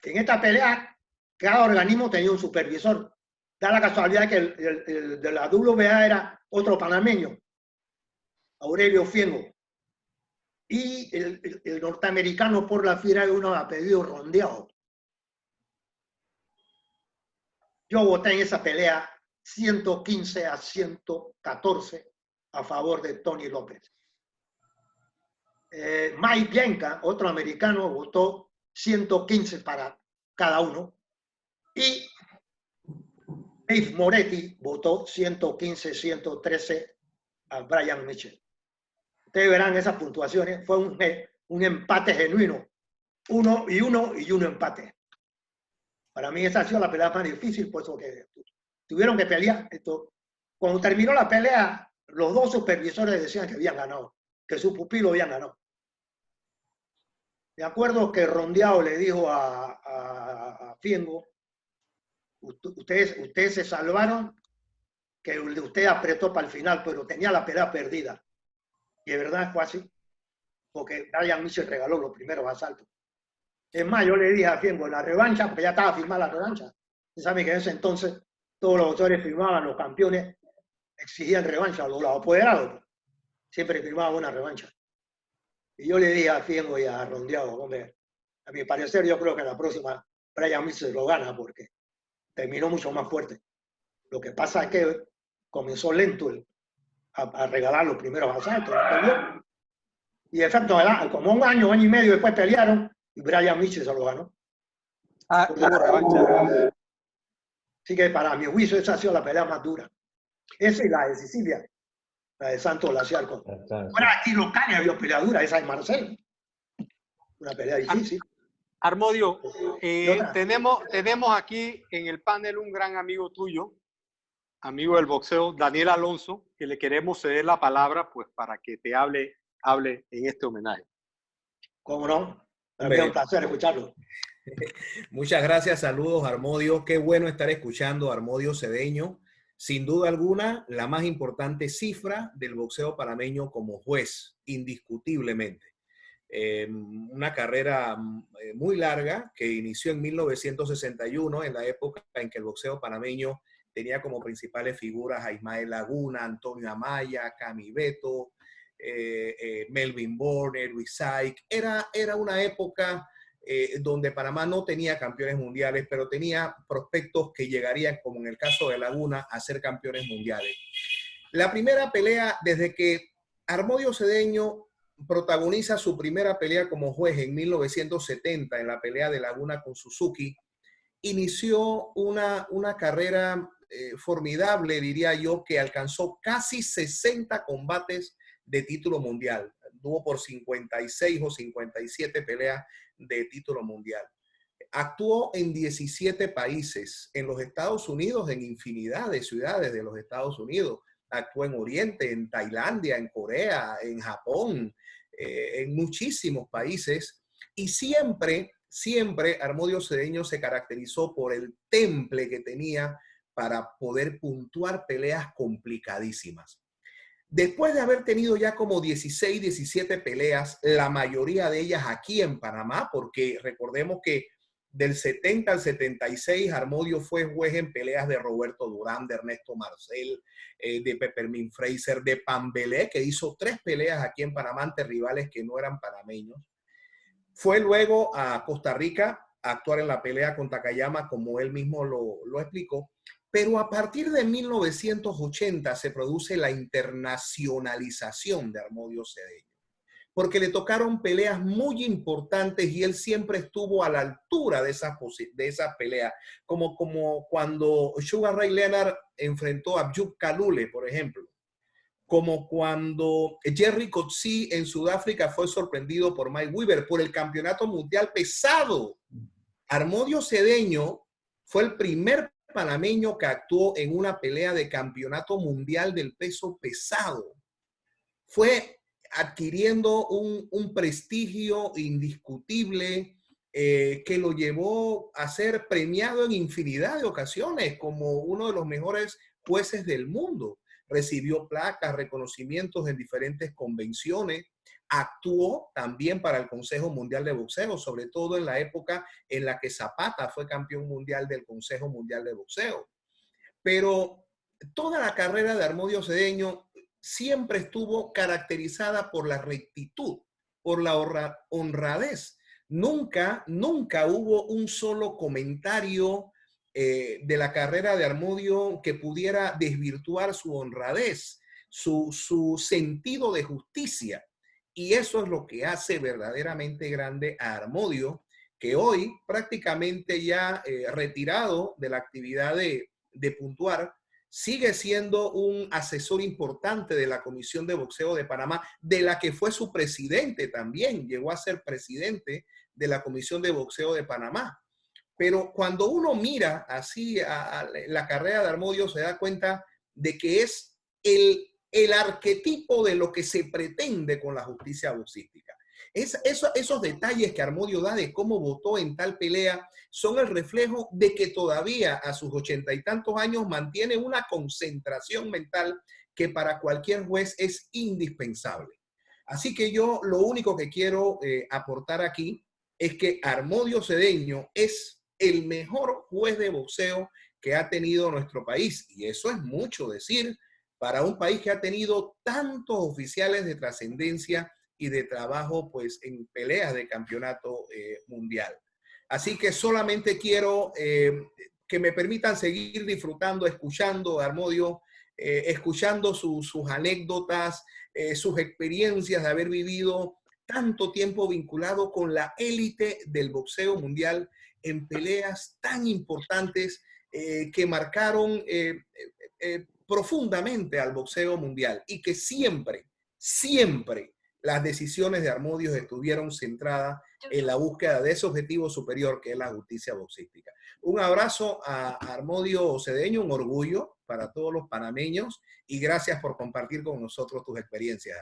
En esta pelea, cada organismo tenía un supervisor. Da la casualidad que el de la WBA era otro panameño, Aurelio Fiengo. Y el norteamericano por la FIRA de uno apellido Rondeado. Yo voté en esa pelea 115-114 a favor de Tony López. Mike Bianca, otro americano, votó 115 para cada uno. Y Dave Moretti votó 115-113 a Brian Mitchell. Ustedes verán esas puntuaciones. Fue un empate genuino. 1-1 empate. Para mí esa ha sido la pelea más difícil, puesto que tuvieron que pelear. Cuando terminó la pelea, los dos supervisores decían que habían ganado, que su pupilo habían ganado. Me acuerdo que Rondeado le dijo a Fiengo, ustedes se salvaron, que usted apretó para el final, pero tenía la pelea perdida. Y de verdad fue así, porque Brian Mitchell regaló los primeros asaltos. Es más, yo le dije a Fiengo en la revancha, porque ya estaba firmada la revancha. Usted sabe que en ese entonces todos los boxeadores firmaban, los campeones exigían revancha, los apoderados siempre firmaban una revancha. Y yo le dije a Fiengo y a Rondeado, hombre, a mi parecer yo creo que en la próxima Brian Mitchell lo gana porque terminó mucho más fuerte. Lo que pasa es que comenzó lento a regalar los primeros asaltos. Y de efecto, como un año y medio después pelearon y Brian Mitchell se lo ganó. Hubo revancha. Así que para mi juicio esa ha sido la pelea más dura. Esa y la de Sicilia, la de Santos Laciar. Ahora aquí local había pelea dura, esa de Marcelo. Una pelea difícil. Harmodio, tenemos aquí en el panel un gran amigo tuyo, amigo del boxeo, Daniel Alonso, que le queremos ceder la palabra pues para que te hable en este homenaje. ¿Cómo no? Es un placer escucharlo. Muchas gracias, saludos Harmodio. Qué bueno estar escuchando a Harmodio Cedeño. Sin duda alguna, la más importante cifra del boxeo panameño como juez, indiscutiblemente. Una carrera muy larga que inició en 1961, en la época en que el boxeo panameño tenía como principales figuras a Ismael Laguna, Antonio Amaya, Cami Beto, Melvin Bourne, Luis Saik. Era una época donde Panamá no tenía campeones mundiales, pero tenía prospectos que llegarían, como en el caso de Laguna, a ser campeones mundiales. La primera pelea, desde que Harmodio Cedeño protagoniza su primera pelea como juez en 1970, en la pelea de Laguna con Suzuki, inició una carrera formidable, diría yo, que alcanzó casi 60 combates de título mundial. Tuvo por 56 o 57 peleas de título mundial. Actuó en 17 países, en los Estados Unidos, en infinidad de ciudades de los Estados Unidos. Actuó en Oriente, en Tailandia, en Corea, en Japón, en muchísimos países. Y siempre Harmodio Cedeño se caracterizó por el temple que tenía para poder puntuar peleas complicadísimas. Después de haber tenido ya como 16, 17 peleas, la mayoría de ellas aquí en Panamá, porque recordemos que del 70 al 76 Harmodio fue juez en peleas de Roberto Durán, de Ernesto Marcel, de Peppermint Fraser, de Pambelé, que hizo 3 peleas aquí en Panamá ante rivales que no eran panameños. Fue luego a Costa Rica a actuar en la pelea con Takayama, como él mismo lo explicó. Pero a partir de 1980 se produce la internacionalización de Harmodio Cedeño, porque le tocaron peleas muy importantes y él siempre estuvo a la altura de esas peleas, como cuando Sugar Ray Leonard enfrentó a Abdul Kalule, por ejemplo, como cuando Jerry Coetzee en Sudáfrica fue sorprendido por Mike Weaver por el campeonato mundial pesado. Harmodio Cedeño fue el primer panameño que actuó en una pelea de campeonato mundial del peso pesado. Fue adquiriendo un prestigio indiscutible que lo llevó a ser premiado en infinidad de ocasiones como uno de los mejores jueces del mundo. Recibió placas, reconocimientos en diferentes convenciones, actuó también para el Consejo Mundial de Boxeo, sobre todo en la época en la que Zapata fue campeón mundial del Consejo Mundial de Boxeo. Pero toda la carrera de Harmodio Cedeño siempre estuvo caracterizada por la rectitud, por la honradez. Nunca hubo un solo comentario de la carrera de Harmodio que pudiera desvirtuar su honradez, su sentido de justicia. Y eso es lo que hace verdaderamente grande a Harmodio, que hoy prácticamente ya retirado de la actividad de puntuar, sigue siendo un asesor importante de la Comisión de Boxeo de Panamá, de la que fue su presidente también, llegó a ser presidente de la Comisión de Boxeo de Panamá. Pero cuando uno mira así a la carrera de Harmodio, se da cuenta de que es el arquetipo de lo que se pretende con la justicia boxística. Esos detalles que Harmodio da de cómo votó en tal pelea son el reflejo de que todavía a sus 80 y tantos años mantiene una concentración mental que para cualquier juez es indispensable. Así que yo lo único que quiero aportar aquí es que Harmodio Cedeño es el mejor juez de boxeo que ha tenido nuestro país. Y eso es mucho decir para un país que ha tenido tantos oficiales de trascendencia y de trabajo pues en peleas de campeonato mundial. Así que solamente quiero que me permitan seguir disfrutando, escuchando a Harmodio, escuchando sus anécdotas, sus experiencias de haber vivido tanto tiempo vinculado con la élite del boxeo mundial en peleas tan importantes que marcaron profundamente al boxeo mundial y que siempre las decisiones de Harmodio estuvieron centradas en la búsqueda de ese objetivo superior que es la justicia boxística. Un abrazo a Harmodio Cedeño, un orgullo para todos los panameños y gracias por compartir con nosotros tus experiencias.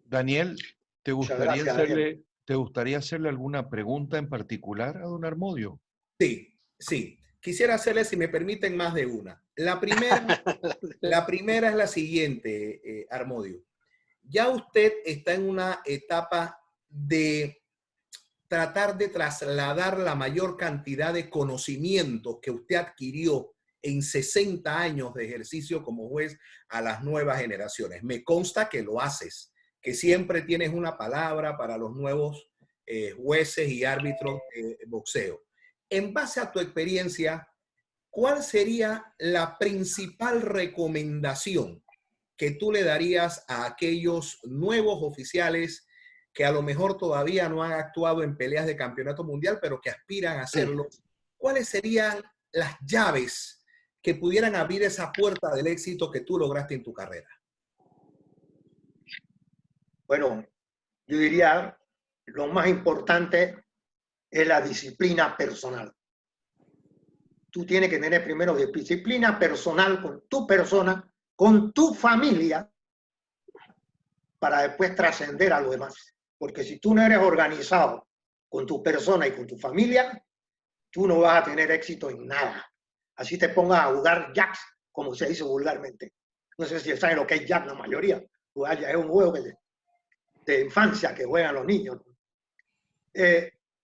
Daniel, ¿te gustaría hacerle alguna pregunta en particular a don Harmodio? Sí. Quisiera hacerle, si me permiten, más de una. La primera es la siguiente, Harmodio. Ya usted está en una etapa de tratar de trasladar la mayor cantidad de conocimientos que usted adquirió en 60 años de ejercicio como juez a las nuevas generaciones. Me consta que lo haces, que siempre tienes una palabra para los nuevos jueces y árbitros de boxeo. En base a tu experiencia, ¿cuál sería la principal recomendación que tú le darías a aquellos nuevos oficiales que a lo mejor todavía no han actuado en peleas de campeonato mundial, pero que aspiran a hacerlo? ¿Cuáles serían las llaves que pudieran abrir esa puerta del éxito que tú lograste en tu carrera? Bueno, yo diría, lo más importante es la disciplina personal. Tú tienes que tener primero disciplina personal con tu persona, con tu familia, para después trascender a lo demás. Porque si tú no eres organizado con tu persona y con tu familia, tú no vas a tener éxito en nada. Así te pongas a jugar jacks, como se dice vulgarmente. No sé si saben lo que es jack la mayoría. Jugar ya es un juego de infancia que juegan los niños.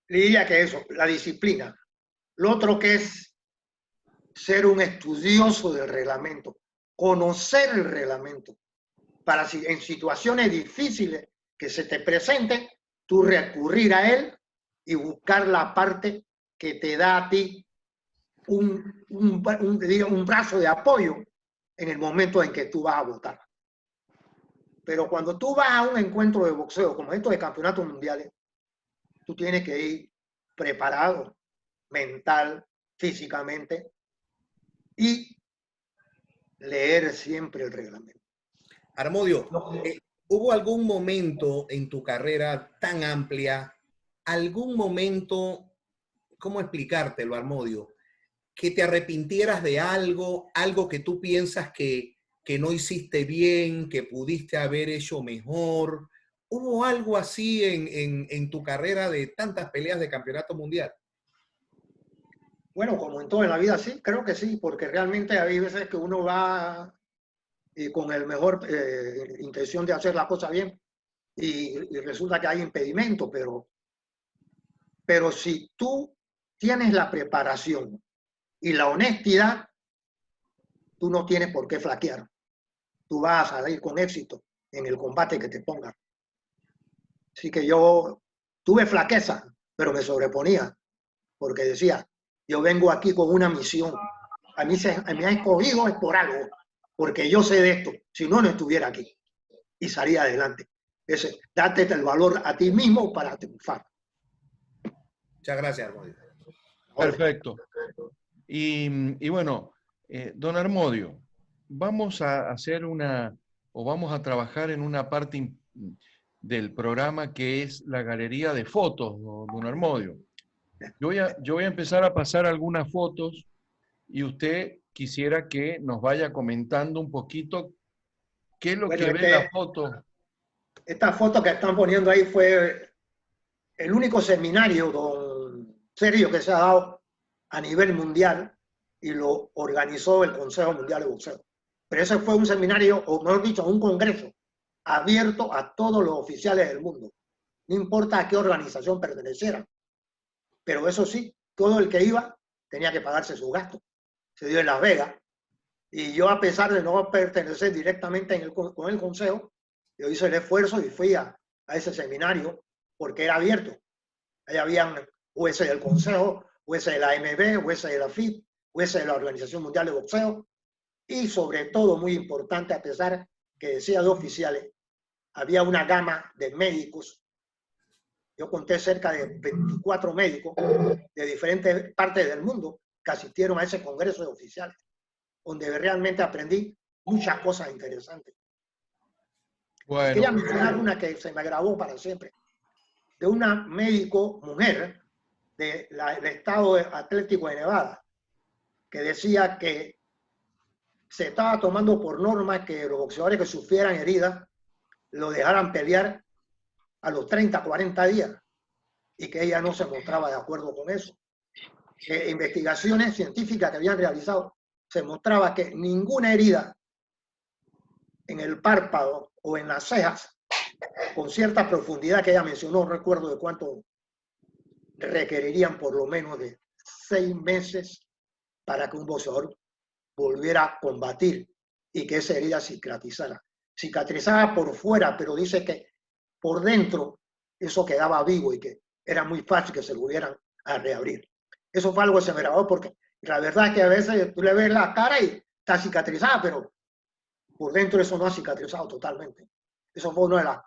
Diría que eso, la disciplina. Lo otro que es ser un estudioso del reglamento, conocer el reglamento, para si en situaciones difíciles que se te presenten, tú recurrir a él y buscar la parte que te da a ti un brazo de apoyo en el momento en que tú vas a votar. Pero cuando tú vas a un encuentro de boxeo, como estos de campeonatos mundiales, tú tienes que ir preparado, mental, físicamente, y leer siempre el reglamento. Harmodio, ¿hubo algún momento en tu carrera tan amplia, algún momento, cómo explicártelo, Harmodio, que te arrepintieras de algo que tú piensas que que no hiciste bien, que pudiste haber hecho mejor? ¿Hubo algo así en tu carrera de tantas peleas de campeonato mundial? Bueno, como en todo en la vida, sí, creo que sí, porque realmente hay veces que uno va con el mejor intención de hacer la cosa bien y resulta que hay impedimento, pero si tú tienes la preparación y la honestidad, tú no tienes por qué flaquear. Tú vas a salir con éxito en el combate que te pongan. Así que yo tuve flaqueza, pero me sobreponía, porque decía, yo vengo aquí con una misión. A mí me ha escogido es por algo, porque yo sé de esto. Si no, no estuviera aquí y salía adelante. Date el valor a ti mismo para triunfar. Muchas gracias, Armodio. Perfecto. Y bueno, don Armodio, vamos a hacer vamos a trabajar en una parte del programa que es la galería de fotos, don Armodio. Yo voy a empezar a pasar algunas fotos y usted quisiera que nos vaya comentando un poquito qué es lo que ve en la foto. Esta foto que están poniendo ahí fue el único seminario, don Sergio, que se ha dado a nivel mundial y lo organizó el Consejo Mundial de Boxeo. Pero ese fue un seminario, o mejor dicho, un congreso abierto a todos los oficiales del mundo. No importa a qué organización pertenecieran. Pero eso sí, todo el que iba tenía que pagarse sus gastos. Se dio en Las Vegas. Y yo, a pesar de no pertenecer directamente con el consejo, yo hice el esfuerzo y fui a ese seminario porque era abierto. Ahí habían jueces del consejo, jueces de la AMB, jueces de la FIB, jueces de la Organización Mundial de Boxeo y, sobre todo, muy importante, a pesar que decía de oficiales, había una gama de médicos. Yo conté cerca de 24 médicos de diferentes partes del mundo que asistieron a ese congreso de oficiales, donde realmente aprendí muchas cosas interesantes. Bueno. Quería mencionar una que se me grabó para siempre, de una médico mujer del estado Atlético de Nevada, que decía que se estaba tomando por norma que los boxeadores que sufrieran heridas lo dejaran pelear a los 30, 40 días, y que ella no se mostraba de acuerdo con eso. Que investigaciones científicas que habían realizado se mostraba que ninguna herida en el párpado o en las cejas con cierta profundidad que ella mencionó, no recuerdo de cuánto, requerirían por lo menos de 6 meses para que un boxeador volviera a combatir y que esa herida cicatrizara. Cicatrizaba por fuera, pero dice que por dentro eso quedaba vivo y que era muy fácil que se volvieran a reabrir. Eso fue algo que se me grabó porque la verdad es que a veces tú le ves la cara y está cicatrizada, pero por dentro eso no ha cicatrizado totalmente. Eso fue una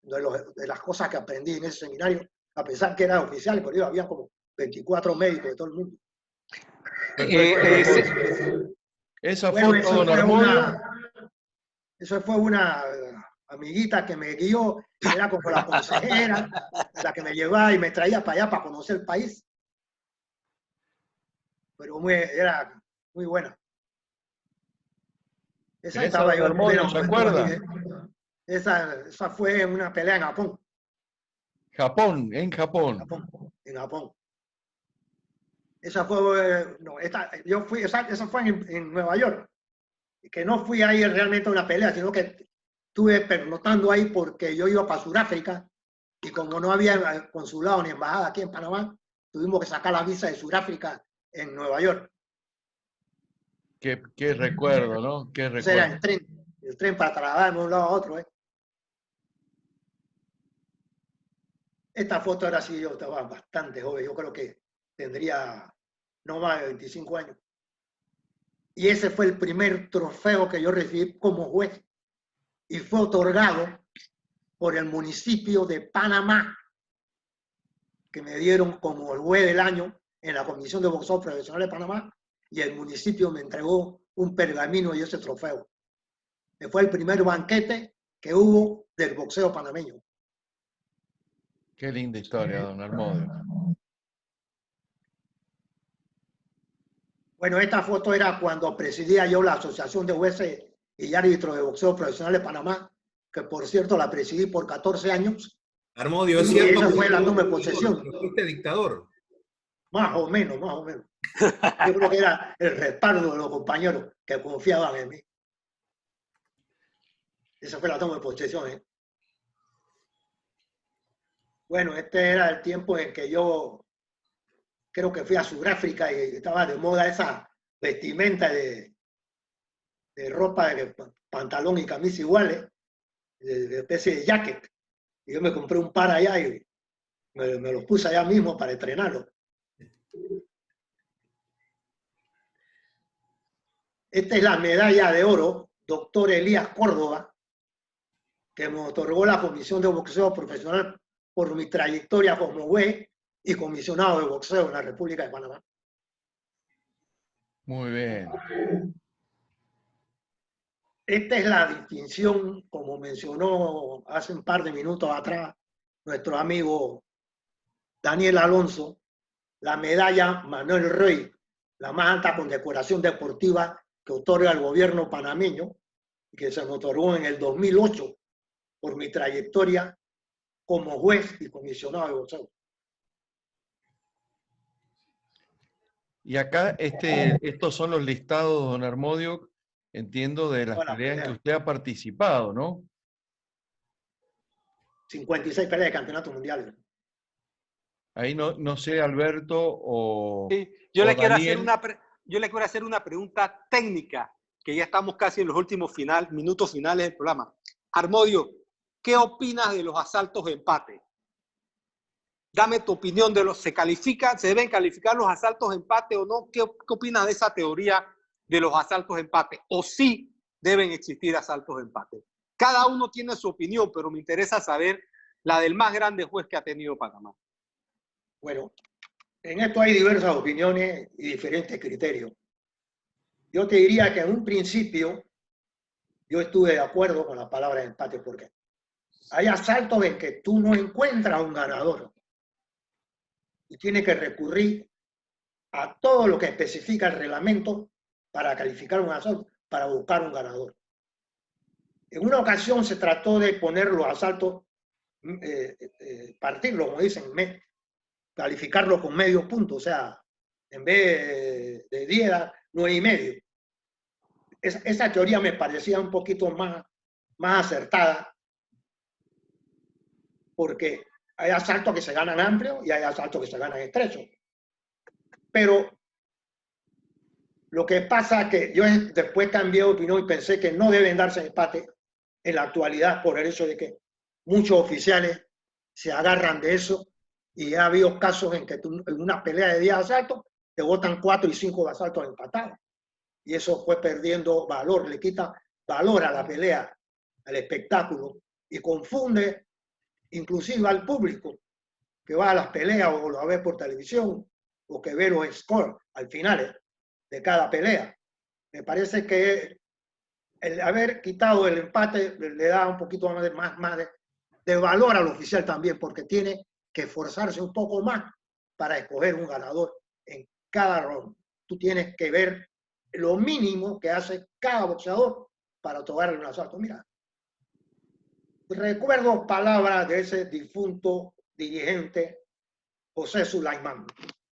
de las cosas que aprendí en ese seminario, a pesar que era oficial, pero había como 24 médicos de todo el mundo. Esa foto, don Armodio. Eso fue una amiguita que me guió, era como la consejera, la que me llevaba y me traía para allá para conocer el país. Pero era muy buena. Esa estaba yo, Armodio, ¿se acuerda? Esa fue una pelea en Japón. En Japón. En Japón. Esa fue, no, esa fue en Nueva York. Que no fui ahí realmente a una pelea, sino que estuve pernotando ahí porque yo iba para Sudáfrica y como no había consulado ni embajada aquí en Panamá, tuvimos que sacar la visa de Sudáfrica en Nueva York. Qué recuerdo, ¿no? Qué recuerdo. Ese era el tren para trasladarme de un lado a otro. Esta foto era así, yo estaba bastante joven, yo creo que tendría no más de 25 años. Y ese fue el primer trofeo que yo recibí como juez y fue otorgado por el municipio de Panamá, que me dieron como el juez del año en la Comisión de Boxeo Profesional de Panamá, y el municipio me entregó un pergamino y ese trofeo. Que fue el primer banquete que hubo del boxeo panameño. Qué linda historia, don Armodio. Bueno, esta foto era cuando presidía yo la Asociación de Jueces y árbitro de boxeo profesional de Panamá, que por cierto la presidí por 14 años. Armodio, ¿es Y cierto esa que fue la toma de posesión. fuiste dictador? Más o menos, más o menos. Yo creo que era el respaldo de los compañeros que confiaban en mí. Esa fue la toma de posesión, ¿eh? Bueno, este era el tiempo en que yo creo que fui a Sudáfrica y estaba de moda esa vestimenta de ropa, de pantalón y camisa iguales, de especie de jacket. Y yo me compré un par allá y me los puse allá mismo para estrenarlo. Esta es la medalla de oro, doctor Elías Córdoba, que me otorgó la Comisión de Boxeo Profesional por mi trayectoria como juez y comisionado de boxeo en la República de Panamá. Muy bien. Esta es la distinción, como mencionó hace un par de minutos atrás nuestro amigo Daniel Alonso, la medalla Manuel Rey, la más alta condecoración deportiva que otorga el gobierno panameño, que se me otorgó en el 2008 por mi trayectoria como juez y comisionado de boxeo. Y acá estos son los listados, don Armodio, entiendo, de las Todas las peleas en que peleas. usted ha participado, ¿no? 56 peleas de campeonatos mundiales. Ahí no sé, Alberto o, Sí, yo o le quiero Daniel. hacer una pregunta técnica, que ya estamos casi en los últimos minutos finales del programa. Armodio, ¿qué opinas de los asaltos de empate? Dame tu opinión de se deben calificar los asaltos de empate o no. ¿Qué opinas de esa teoría de los asaltos de empate? ¿O sí deben existir asaltos de empate? Cada uno tiene su opinión, pero me interesa saber la del más grande juez que ha tenido Panamá. Bueno, en esto hay diversas opiniones y diferentes criterios. Yo te diría que en un principio yo estuve de acuerdo con la palabra empate, porque hay asaltos en que tú no encuentras un ganador y tienes que recurrir a todo lo que especifica el reglamento para calificar un asalto, para buscar un ganador. En una ocasión se trató de poner los asaltos, partirlos, como dicen, calificarlos con medio punto, o sea, en vez de 10, 9,5. Esa teoría me parecía un poquito más acertada, porque hay asaltos que se ganan amplios y hay asaltos que se ganan estrechos. Pero lo que pasa es que yo después cambié de opinión y pensé que no deben darse empate en la actualidad por el hecho de que muchos oficiales se agarran de eso y ha habido casos en que en una pelea de 10 asaltos te botan 4 y 5 asaltos empatados. Y eso fue perdiendo valor, le quita valor a la pelea, al espectáculo, y confunde inclusive al público que va a las peleas o lo ve por televisión o que ve los scores al final de cada pelea. Me parece que el haber quitado el empate le da un poquito más de valor al oficial también, porque tiene que esforzarse un poco más para escoger un ganador en cada round. Tú tienes que ver lo mínimo que hace cada boxeador para otorgarle un asalto. Mira, recuerdo palabras de ese difunto dirigente José Sulaimán,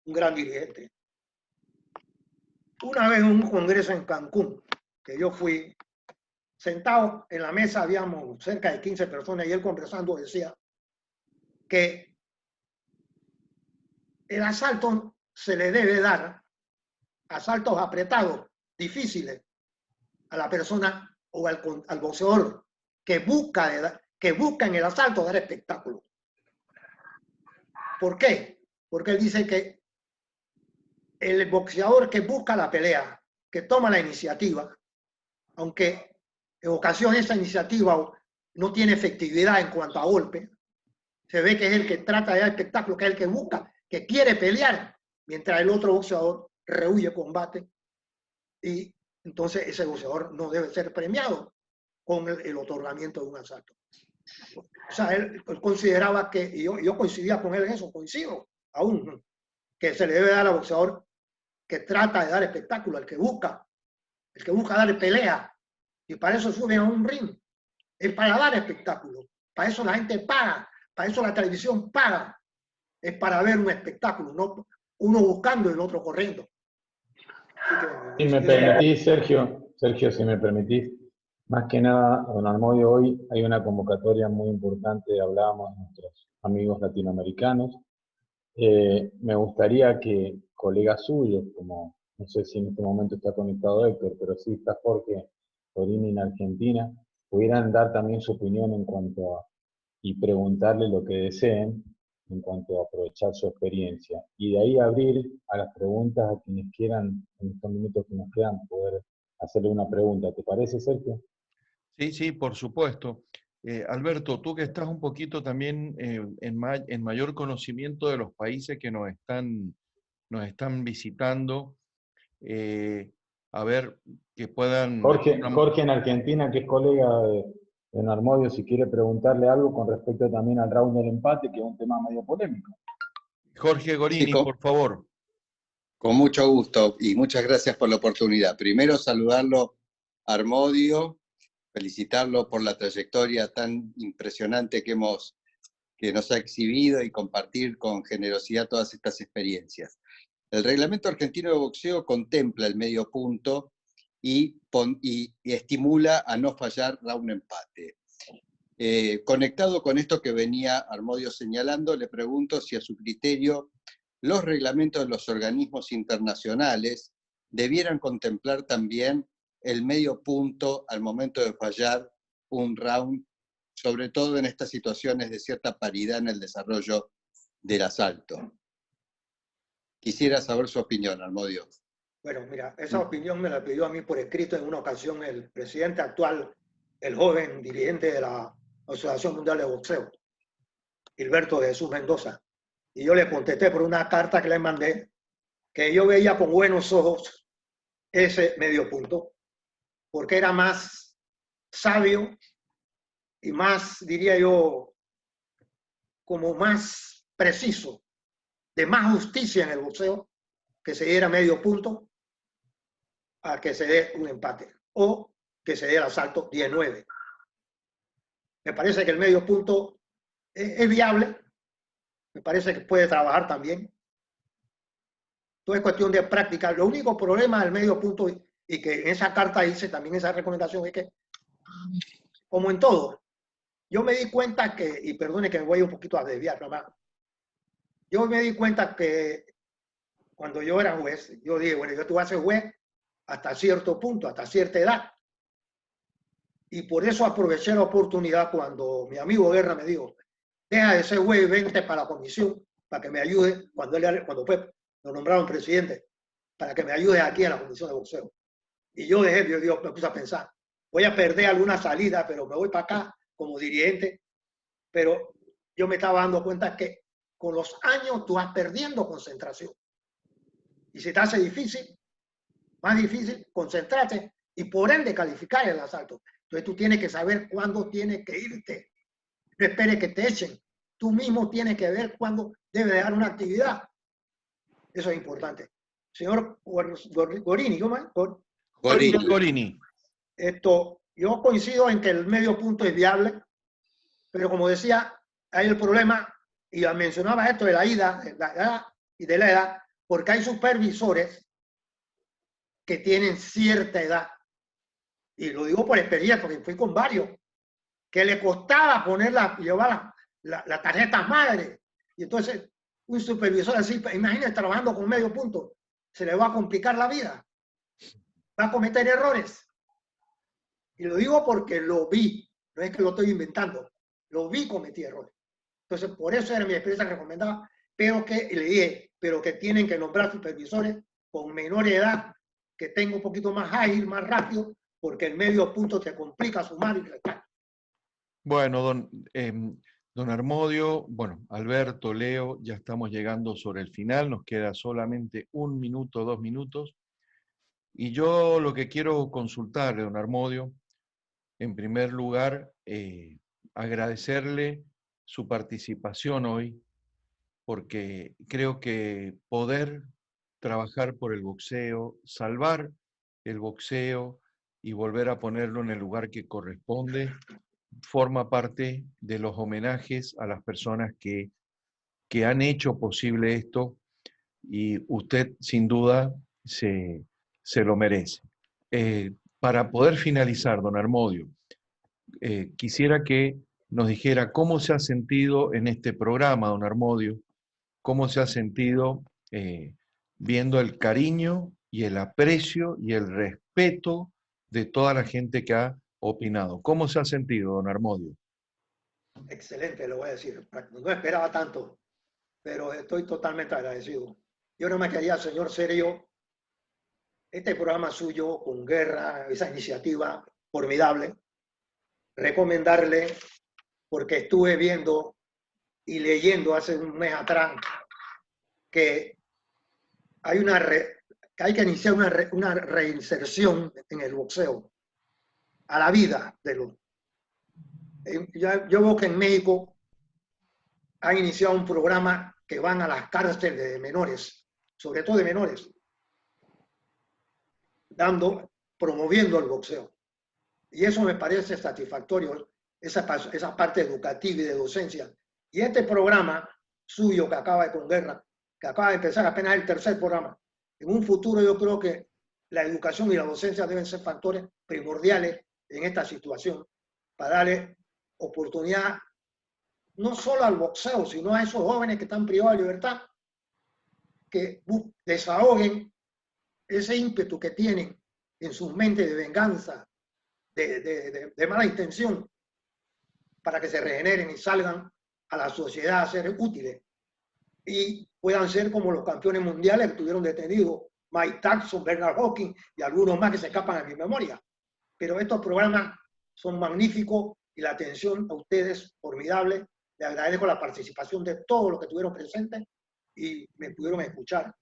un gran dirigente. Una vez en un congreso en Cancún, que yo fui, sentado en la mesa, habíamos cerca de 15 personas y él conversando decía que el asalto se le debe dar, asaltos apretados, difíciles, a la persona o al boxeador que busca en el asalto dar espectáculo. ¿Por qué? Porque él dice que el boxeador que busca la pelea, que toma la iniciativa, aunque en ocasiones esa iniciativa no tiene efectividad en cuanto a golpe, se ve que es el que trata de dar espectáculo, que es el que busca, que quiere pelear, mientras el otro boxeador rehúye combate, y entonces ese boxeador no debe ser premiado con el otorgamiento de un asalto. O sea, él consideraba que, y yo coincidía con él en eso, coincido aún, que se le debe dar al boxeador que trata de dar espectáculo, el que busca darle pelea, Y para eso suben a un ring. Es para dar espectáculo. Para eso la gente paga. Para eso la televisión paga. Es para ver un espectáculo, no uno buscando y el otro corriendo. Si me permitís, Sergio, si me permitís, más que nada, don Armodio, hoy hay una convocatoria muy importante, hablábamos de nuestros amigos latinoamericanos. Me gustaría que colegas suyos, como no sé si en este momento está conectado Héctor, pero sí está Jorge Gorini en Argentina, pudieran dar también su opinión en cuanto a, y preguntarle lo que deseen en cuanto a aprovechar su experiencia. Y de ahí abrir a las preguntas a quienes quieran, en estos minutos que nos quedan, poder hacerle una pregunta. ¿Te parece, Sergio? Sí, sí, por supuesto. Alberto, tú que estás un poquito también en mayor conocimiento de los países que nos están visitando, a ver que puedan... Jorge en Argentina, que es colega de don Armodio, si quiere preguntarle algo con respecto también al round del empate, que es un tema medio polémico. Jorge Gorini, Sí, por favor. con mucho gusto y muchas gracias por la oportunidad. Primero saludarlo, Armodio, felicitarlo por la trayectoria tan impresionante que nos ha exhibido y compartir con generosidad todas estas experiencias. El reglamento argentino de boxeo contempla el medio punto y estimula a no fallar round empate. Conectado con esto que venía Armodio señalando, le pregunto si a su criterio los reglamentos de los organismos internacionales debieran contemplar también el medio punto al momento de fallar un round, sobre todo en estas situaciones de cierta paridad en el desarrollo del asalto. Quisiera saber su opinión, Armodio. Bueno, mira, esa opinión me la pidió a mí por escrito en una ocasión el presidente actual, el joven dirigente de la Asociación Mundial de Boxeo, Gilberto de Jesús Mendoza. Y yo le contesté por una carta que le mandé que yo veía con buenos ojos ese medio punto, porque era más sabio y más, diría yo, como más preciso, de más justicia en el boxeo, que se diera medio punto a que se dé un empate o que se dé el asalto 19. Me parece que el medio punto es viable, me parece que puede trabajar también. Todo es cuestión de práctica. Lo único problema del medio punto, y que en esa carta hice también esa recomendación, es que, como en todo, yo me di cuenta que, y perdone que me voy un poquito a desviar nomás, yo me di cuenta que cuando yo era juez, yo dije, bueno, yo te voy a ser juez hasta cierto punto, hasta cierta edad. Y por eso aproveché la oportunidad cuando mi amigo Guerra me dijo, deja de ser juez y vente para la comisión, para que me ayude, cuando lo nombraron presidente, para que me ayude aquí a la comisión de boxeo. Y yo dejé, yo me puse a pensar, voy a perder alguna salida, pero me voy para acá como dirigente. Pero yo me estaba dando cuenta que con los años tú vas perdiendo concentración. Y se te hace difícil, más difícil concentrarte y por ende calificar el asalto. Entonces tú tienes que saber cuándo tienes que irte. No esperes que te echen. Tú mismo tienes que ver cuándo debes dejar una actividad. Eso es importante. Señor Gorini, Gorini. Yo coincido en que el medio punto es viable, pero como decía, hay el problema, y mencionaba esto de la edad y de la edad, porque hay supervisores que tienen cierta edad. Y lo digo por experiencia, porque fui con varios, que le costaba llevar la tarjeta madre. Y entonces, un supervisor así, imagínate trabajando con medio punto, se le va a complicar la vida. Va a cometer errores. Y lo digo porque lo vi, no es que lo estoy inventando, lo vi cometer errores. Entonces, por eso era mi experiencia recomendada, pero que le dije, pero que tienen que nombrar supervisores con menor edad, que tenga un poquito más ágil, más rápido, porque el medio punto te complica sumar y restar. Bueno, don Armodio, bueno, Alberto, Leo, ya estamos llegando sobre el final, nos queda solamente 1 minuto, 2 minutos. Y yo lo que quiero consultarle, don Armodio, en primer lugar, agradecerle su participación hoy, porque creo que poder trabajar por el boxeo, salvar el boxeo y volver a ponerlo en el lugar que corresponde, forma parte de los homenajes a las personas que han hecho posible esto, y usted sin duda se lo merece. Para poder finalizar, don Armodio, quisiera que nos dijera cómo se ha sentido en este programa, don Armodio, cómo se ha sentido viendo el cariño y el aprecio y el respeto de toda la gente que ha opinado. ¿Cómo se ha sentido, don Armodio? Excelente, lo voy a decir. No esperaba tanto, pero estoy totalmente agradecido. Yo no me quería, señor Serio, este programa suyo con Guerra, esa iniciativa formidable, recomendarle, porque estuve viendo y leyendo hace un mes atrás que hay que hay que iniciar una reinserción en el boxeo a la vida de los. Yo veo que en México han iniciado un programa que van a las cárceles de menores, sobre todo de menores, promoviendo el boxeo. Y eso me parece satisfactorio, esa parte educativa y de docencia. Y este programa suyo que acaba con Guerra, que acaba de empezar apenas el tercer programa, en un futuro yo creo que la educación y la docencia deben ser factores primordiales en esta situación para darle oportunidad no solo al boxeo, sino a esos jóvenes que están privados de libertad, que desahoguen ese ímpetu que tienen en sus mentes de venganza, de mala intención, para que se regeneren y salgan a la sociedad a ser útiles y puedan ser como los campeones mundiales que tuvieron detenidos, Mike Tyson, Bernard Hopkins y algunos más que se escapan a mi memoria. Pero estos programas son magníficos y la atención a ustedes formidable. Le agradezco la participación de todos los que estuvieron presentes y me pudieron escuchar.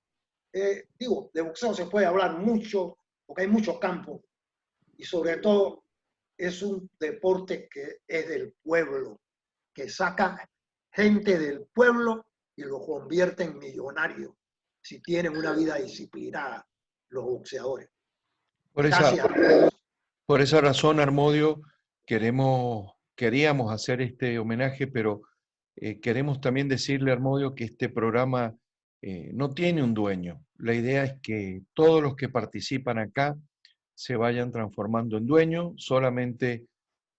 Digo, de boxeo se puede hablar mucho porque hay muchos campos y sobre todo es un deporte que es del pueblo, que saca gente del pueblo y los convierte en millonarios si tienen una vida disciplinada los boxeadores. Gracias. Por esa razón, Armodio, queríamos hacer este homenaje, pero queremos también decirle, Armodio, que este programa no tiene un dueño. La idea es que todos los que participan acá se vayan transformando en dueños. Solamente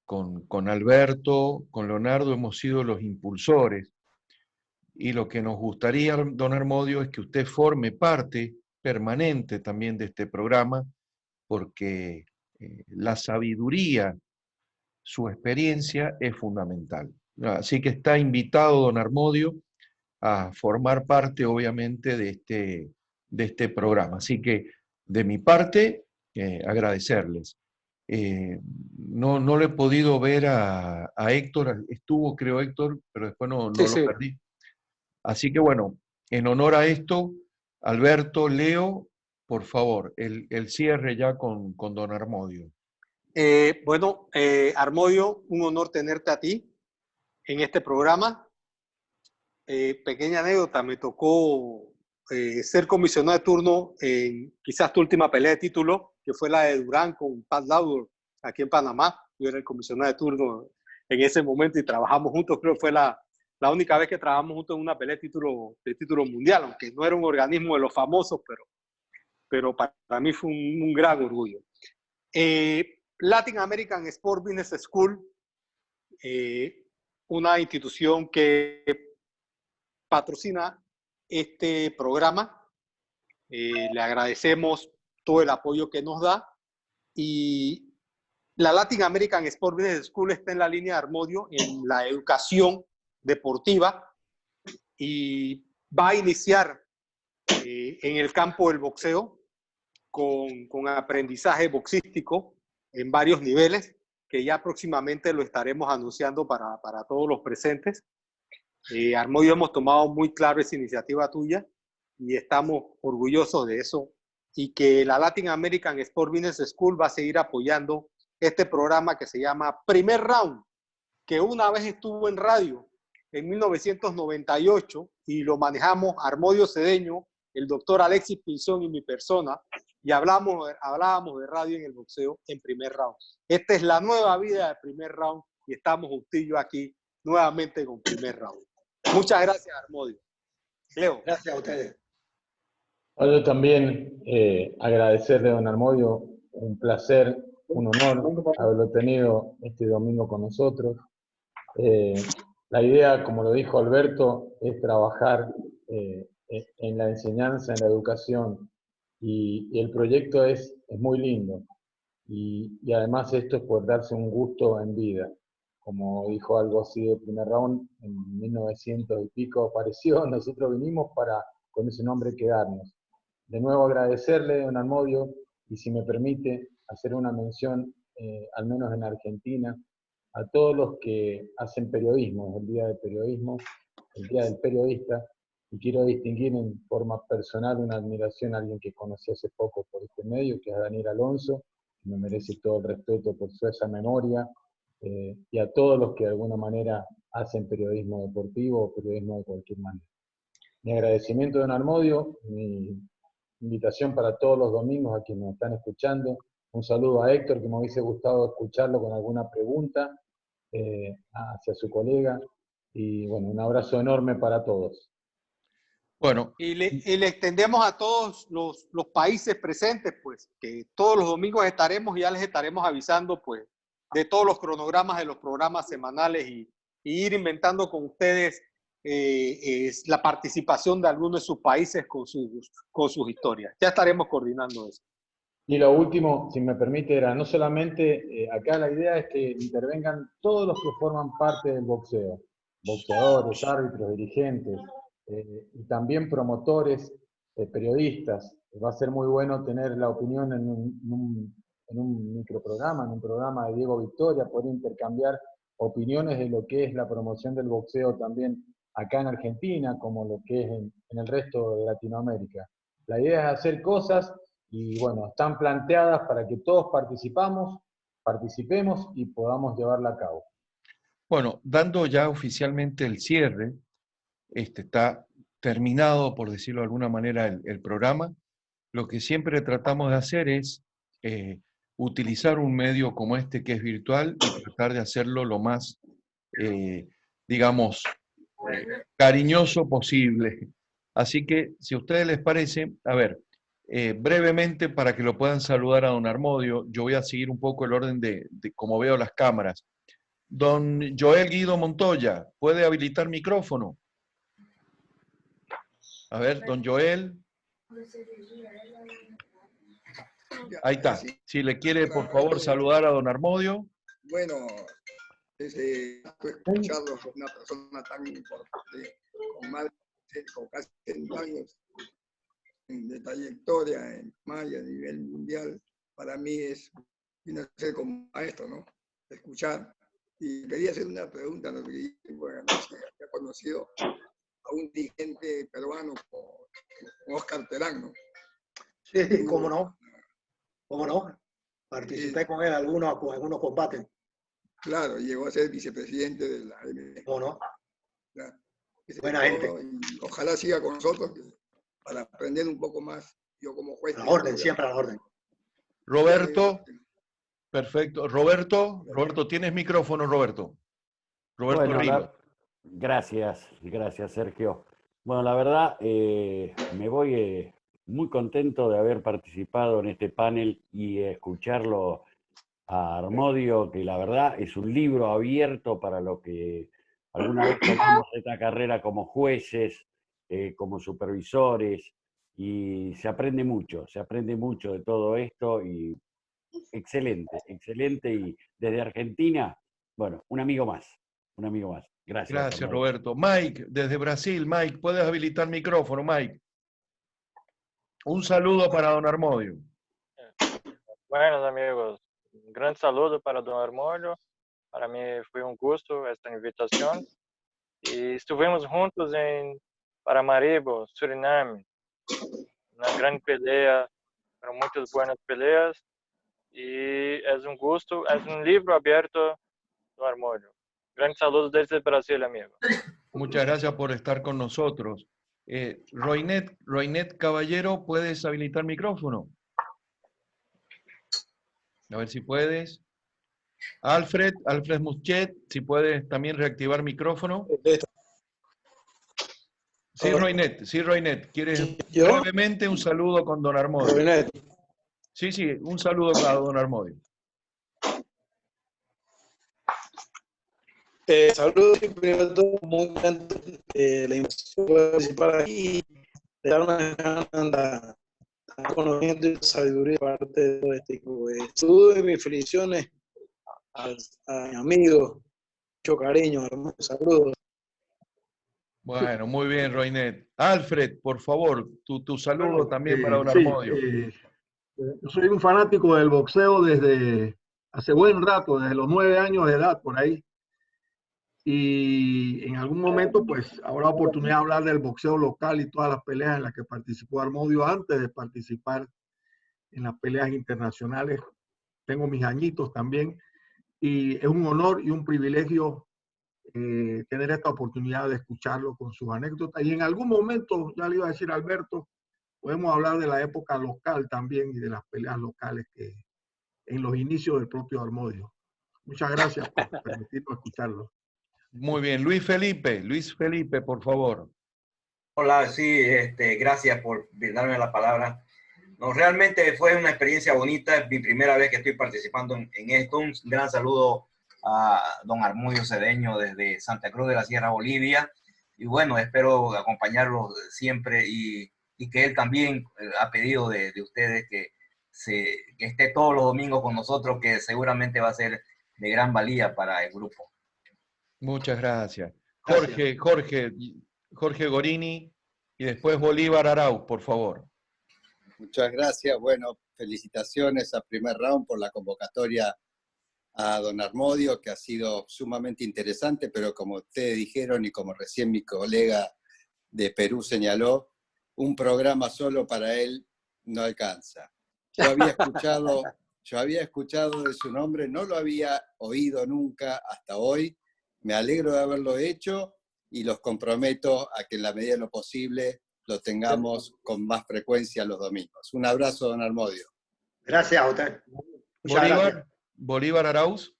con Alberto, con Leonardo hemos sido los impulsores. Y lo que nos gustaría, don Armodio, es que usted forme parte permanente también de este programa, porque la sabiduría, su experiencia es fundamental. Así que está invitado don Armodio a formar parte, obviamente, de este programa. Así que, de mi parte, agradecerles. No le he podido ver a Héctor, estuvo, creo, Héctor, pero después no lo perdí. Así que, bueno, en honor a esto, Alberto, Leo, por favor, el cierre ya con don Armodio. Bueno, Armodio, un honor tenerte a ti en este programa. Pequeña anécdota, me tocó ser comisionado de turno en quizás tu última pelea de título, que fue la de Durán con Pat Lawler aquí en Panamá. Yo era el comisionado de turno en ese momento y trabajamos juntos. Creo que fue la única vez que trabajamos juntos en una pelea de título mundial, aunque no era un organismo de los famosos, pero para mí fue un gran orgullo. Latin American Sport Business School, una institución que patrocina este programa. Le agradecemos todo el apoyo que nos da y la Latin American Sport Business School está en la línea de Armodio en la educación deportiva y va a iniciar en el campo del boxeo con aprendizaje boxístico en varios niveles que ya próximamente lo estaremos anunciando para todos los presentes. Armodio, hemos tomado muy claro esa iniciativa tuya y estamos orgullosos de eso y que la Latin American Sport Business School va a seguir apoyando este programa que se llama Primer Round, que una vez estuvo en radio en 1998 y lo manejamos Armodio Cedeño, el doctor Alexis Pinzón y mi persona y hablábamos de radio en el boxeo en Primer Round. Esta es la nueva vida de Primer Round y estamos Justillo aquí nuevamente con Primer Round. Muchas gracias, Armodio. Leo. Gracias a ustedes. Yo también agradecerle a don Armodio, un placer, un honor haberlo tenido este domingo con nosotros. La idea, como lo dijo Alberto, es trabajar en la enseñanza, en la educación, y el proyecto es muy lindo. Y además esto es por darse un gusto en vida. Como dijo algo así de Primer Round, en 1900 y pico apareció, nosotros vinimos para con ese nombre quedarnos. De nuevo agradecerle, don Armodio, y si me permite hacer una mención, al menos en Argentina, a todos los que hacen periodismo, es el Día del Periodismo, el Día del Periodista, y quiero distinguir en forma personal una admiración a alguien que conocí hace poco por este medio, que es Daniel Alonso, que me merece todo el respeto por su esa memoria, y a todos los que de alguna manera hacen periodismo deportivo o periodismo de cualquier manera. Mi agradecimiento, don Armodio, mi invitación para todos los domingos a quienes nos están escuchando. Un saludo a Héctor, que me hubiese gustado escucharlo con alguna pregunta hacia su colega. Y bueno, un abrazo enorme para todos. Bueno, y le extendemos a todos los países presentes, pues, que todos los domingos estaremos, ya les estaremos avisando, pues, de todos los cronogramas de los programas semanales y ir inventando con ustedes la participación de algunos de sus países con sus historias. Ya estaremos coordinando eso. Y lo último, si me permite, era no solamente, acá la idea es que intervengan todos los que forman parte del boxeo, boxeadores, árbitros, dirigentes, y también promotores, periodistas. Va a ser muy bueno tener la opinión en un microprograma, en un programa de Diego Victoria, poder intercambiar opiniones de lo que es la promoción del boxeo también acá en Argentina, como lo que es en el resto de Latinoamérica. La idea es hacer cosas y bueno, están planteadas para que todos participemos y podamos llevarla a cabo. bueno, dando ya oficialmente el cierre, está terminado, por decirlo de alguna manera, el programa. Lo que siempre tratamos de hacer es utilizar un medio como este que es virtual y tratar de hacerlo lo más, digamos, cariñoso posible. Así que, si a ustedes les parece, a ver, brevemente para que lo puedan saludar a don Armodio, yo voy a seguir un poco el orden de cómo veo las cámaras. Don Joel Guido Montoya, ¿puede habilitar micrófono? A ver, don Joel. Ahí está. Si le quiere, por favor, saludar a don Armodio. Bueno, escucharlo a una persona tan importante, con casi 100 años de trayectoria en Maya a nivel mundial, para mí viene a ser como maestro, ¿no? Escuchar. Y quería hacer una pregunta, ¿no? Bueno, no sé, he conocido a un dirigente peruano como Oscar Terán, ¿no? Sí, cómo no. ¿Cómo no? Participé con él en algunos combates. Claro, llegó a ser vicepresidente de la AMB. ¿Cómo no? Claro. Buena gente. Y ojalá siga con nosotros para aprender un poco más, yo como juez. A la orden, siempre a la orden. Roberto, perfecto. Roberto, tienes micrófono, Roberto. Roberto bueno, Rivas. Gracias, Sergio. Bueno, la verdad, me voy muy contento de haber participado en este panel y escucharlo a Armodio, que la verdad es un libro abierto para lo que alguna vez tomamos esta carrera como jueces, como supervisores, y se aprende mucho de todo esto, y excelente, y desde Argentina, bueno, un amigo más. Gracias. Gracias, Roberto. Mike, desde Brasil. Mike, ¿puedes habilitar micrófono, Mike? Un saludo para don Armodio. Buenos amigos, un gran saludo para don Armodio. Para mí fue un gusto esta invitación. Y estuvimos juntos en Paramaribo, Suriname. Una gran pelea, pero muchas buenas peleas. Y es un gusto, es un libro abierto, don Armodio. Gran saludo desde Brasil, amigo. Muchas gracias por estar con nosotros. Roinet Caballero, ¿puedes habilitar micrófono? A ver si puedes. Alfred Muschet, si puedes también reactivar micrófono. Sí, Roinet, ¿quieres ¿Yo? brevemente un saludo con don Armodio? Roinet. Sí, un saludo a don Armodio. Saludos y primero de todo, muy contento de la invitación de participar aquí de dar una gana conociendo y sabiduría de parte de todo este equipo. Saludos y mis felicitaciones a mi amigo, mucho cariño, hermano, saludos. Bueno, muy bien, Roinet. Alfred, por favor, tu saludo también para don Sí, Armodio. yo soy un fanático del boxeo desde hace buen rato, desde los 9 años de edad, por ahí. Y en algún momento, pues, habrá oportunidad de hablar del boxeo local y todas las peleas en las que participó Armodio antes de participar en las peleas internacionales. Tengo mis añitos también. Y es un honor y un privilegio tener esta oportunidad de escucharlo con sus anécdotas. Y en algún momento, ya le iba a decir a Alberto, podemos hablar de la época local también y de las peleas locales que en los inicios del propio Armodio. Muchas gracias por permitirnos escucharlo. Muy bien, Luis Felipe, por favor. Hola, sí, gracias por darme la palabra. No, realmente fue una experiencia bonita, es mi primera vez que estoy participando en esto. Un gran saludo a don Armodio Cedeño desde Santa Cruz de la Sierra, Bolivia. Y bueno, espero acompañarlo siempre y que él también ha pedido de ustedes que esté todos los domingos con nosotros, que seguramente va a ser de gran valía para el grupo. Muchas gracias. Jorge Gorini y después Bolívar Arauz, por favor. Muchas gracias. Bueno, felicitaciones a Primer Round por la convocatoria a don Armodio, que ha sido sumamente interesante, pero como ustedes dijeron y como recién mi colega de Perú señaló, un programa solo para él no alcanza. Yo había escuchado de su nombre, no lo había oído nunca hasta hoy. Me alegro de haberlo hecho y los comprometo a que en la medida de lo posible lo tengamos con más frecuencia los domingos. Un abrazo, don Armodio. Gracias a usted. Bolívar Arauz.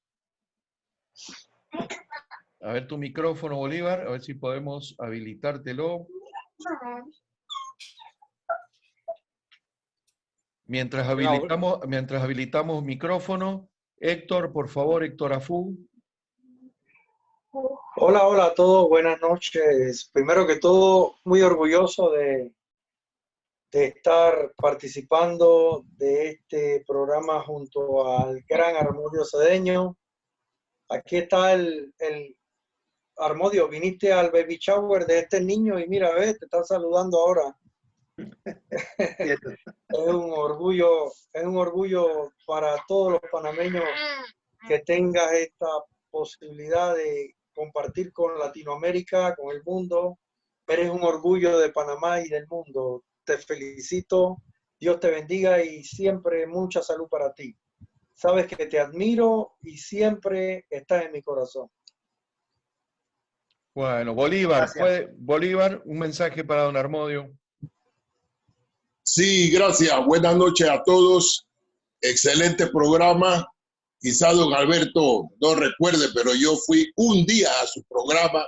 A ver tu micrófono, Bolívar, a ver si podemos habilitártelo. Mientras habilitamos micrófono, Héctor, por favor, Héctor Afú. Hola a todos, buenas noches. Primero que todo, muy orgulloso de estar participando de este programa junto al gran Armodio Cedeño. Aquí está el Armodio, viniste al baby shower de este niño y mira, te están saludando ahora. Es un orgullo para todos los panameños que tengas esta posibilidad de compartir con Latinoamérica, con el mundo. Eres un orgullo de Panamá y del mundo. Te felicito, Dios te bendiga y siempre mucha salud para ti. Sabes que te admiro y siempre estás en mi corazón. Bueno, Bolívar, un mensaje para don Armodio. Sí, gracias. Buenas noches a todos. Excelente programa. Quizá don Alberto no recuerde, pero yo fui un día a su programa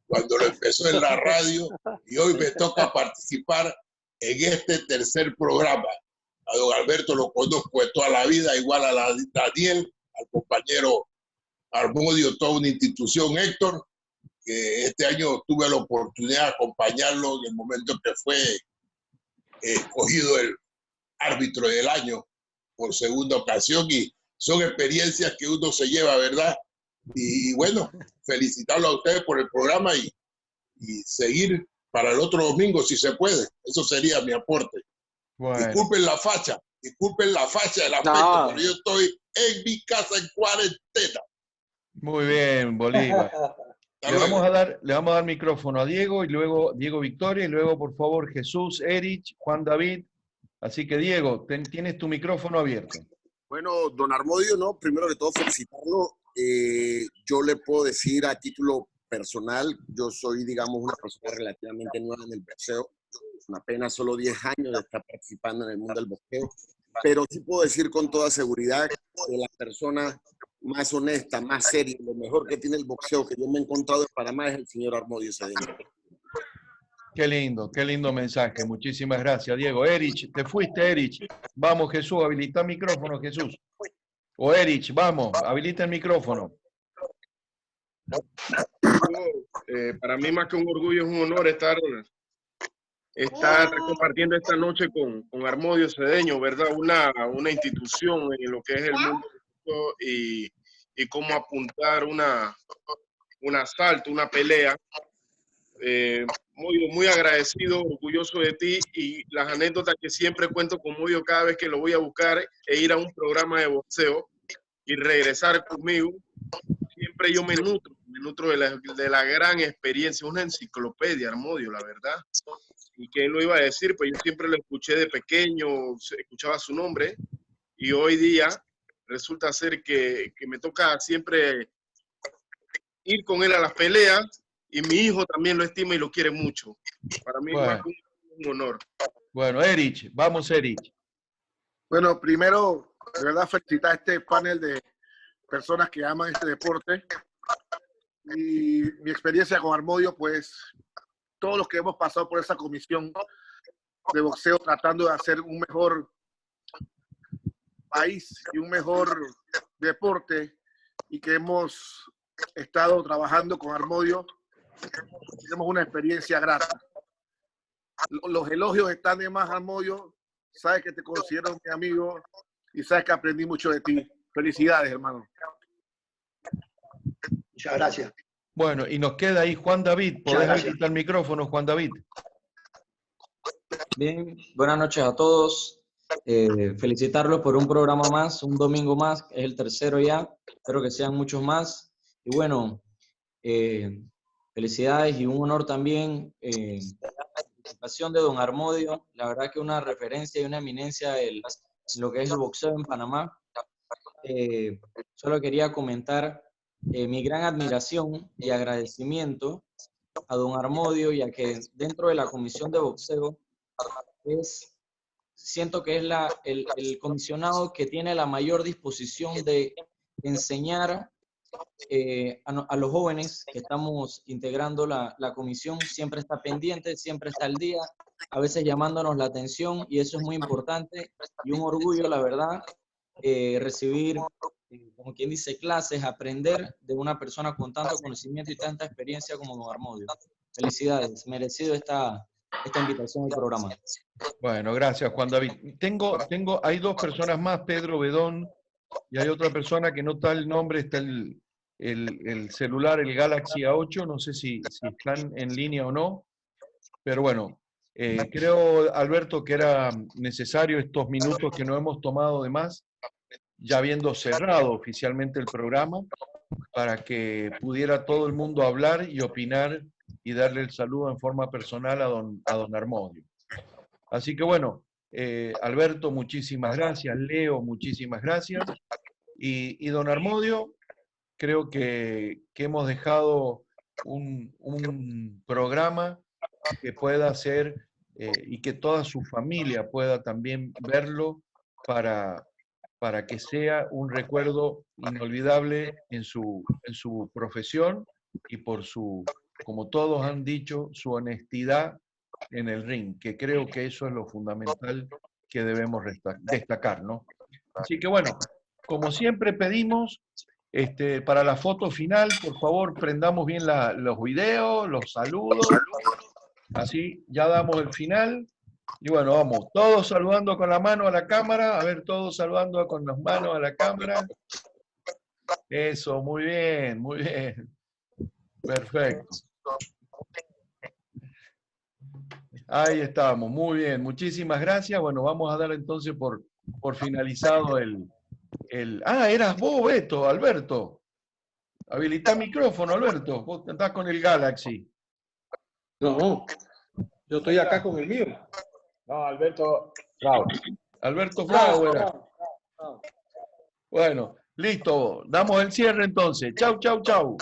cuando lo empezó en la radio y hoy me toca participar en este tercer programa. A don Alberto lo conozco de toda la vida, igual a Daniel, al compañero Armodio, toda una institución, Héctor, que este año tuve la oportunidad de acompañarlo en el momento que fue escogido el árbitro del año por segunda ocasión y son experiencias que uno se lleva, ¿verdad? Y bueno, felicitarlo a ustedes por el programa y seguir para el otro domingo si se puede. Eso sería mi aporte. Bueno. Disculpen la facha del aspecto, pero yo estoy en mi casa en cuarentena. Muy bien, Bolívar. Le vamos a dar micrófono a Diego y luego Diego Victoria y luego, por favor, Jesús, Erich, Juan David. Así que, Diego, tienes tu micrófono abierto. Bueno, don Armodio, no, primero que todo felicitarlo. Yo le puedo decir a título personal, yo soy, digamos, una persona relativamente nueva en el boxeo, con apenas solo 10 años de estar participando en el mundo del boxeo. pero sí puedo decir con toda seguridad que la persona más honesta, más seria, lo mejor que tiene el boxeo que yo me he encontrado en Panamá es el señor Armodio Cedeño. Qué lindo mensaje. Muchísimas gracias, Diego. Erich, te fuiste, Erich. Vamos, Jesús, habilita el micrófono, Jesús. O Erich, vamos, habilita el micrófono. Para mí más que un orgullo es un honor estar compartiendo esta noche con Armodio Cedeño, ¿verdad? Una institución en lo que es el mundo y cómo apuntar un asalto, una pelea. Muy agradecido, orgulloso de ti y las anécdotas que siempre cuento con Modio cada vez que lo voy a buscar e ir a un programa de boxeo y regresar conmigo. Siempre yo me nutro de la gran experiencia, una enciclopedia, Armodio, la verdad. ¿Y quién lo iba a decir? Pues yo siempre lo escuché de pequeño, escuchaba su nombre y hoy día resulta ser que me toca siempre ir con él a las peleas y mi hijo también lo estima y lo quiere mucho. Para mí Bueno. es un honor. Bueno, Erich, vamos, Erich. Bueno, primero, de verdad, felicitar a este panel de personas que aman este deporte. Y mi experiencia con Armodio, pues, todos los que hemos pasado por esa comisión de boxeo tratando de hacer un mejor país y un mejor deporte y que hemos estado trabajando con Armodio, tenemos una experiencia grata. Los elogios están de más, Armodio. Sabes que te considero mi amigo y sabes que aprendí mucho de ti. Felicidades, hermano. Muchas gracias. Bueno, y nos queda ahí Juan David. ¿Podés habilitar el micrófono, Juan David? Bien, buenas noches a todos. Felicitarlos por un programa más, un domingo más, es el tercero ya. Espero que sean muchos más. Y bueno, felicidades y un honor también la participación de don Armodio. La verdad que una referencia y una eminencia en lo que es el boxeo en Panamá. Solo quería comentar mi gran admiración y agradecimiento a don Armodio, ya que dentro de la comisión de boxeo siento que es el comisionado que tiene la mayor disposición de enseñar a los jóvenes que estamos integrando la comisión. Siempre está pendiente, siempre está al día, a veces llamándonos la atención, y eso es muy importante y un orgullo, la verdad, recibir, como quien dice, clases, aprender de una persona con tanto conocimiento y tanta experiencia como don Armodio. Felicidades, merecido esta invitación al programa. Bueno, gracias, Juan David. Hay dos personas más, Pedro Bedón, y hay otra persona que no está el nombre, está el celular, el Galaxy A8, no sé si están en línea o no, pero bueno, creo, Alberto, que era necesario estos minutos que nos hemos tomado de más, ya habiendo cerrado oficialmente el programa, para que pudiera todo el mundo hablar y opinar y darle el saludo en forma personal a don Armodio. Así que bueno, Alberto, muchísimas gracias. Leo, muchísimas gracias. Y don Armodio, creo que hemos dejado un programa que pueda ser y que toda su familia pueda también verlo para que sea un recuerdo inolvidable en su profesión y por su, como todos han dicho, su honestidad en el ring, que creo que eso es lo fundamental que debemos destacar, ¿no? Así que bueno, como siempre pedimos, para la foto final, por favor, prendamos bien los videos, los saludos, así ya damos el final. Y bueno, vamos, todos saludando con la mano a la cámara, a ver, todos saludando con las manos a la cámara. Eso, muy bien, muy bien. Perfecto. Ahí estamos, muy bien, muchísimas gracias. Bueno, vamos a dar entonces por finalizado Ah, eras vos, Beto, Alberto. Habilitá el micrófono, Alberto. Vos estás con el Galaxy. No, yo estoy acá con el mío. No, Alberto Frau. Alberto Frau era. Bueno, listo. Damos el cierre entonces. Chau, chau, chau.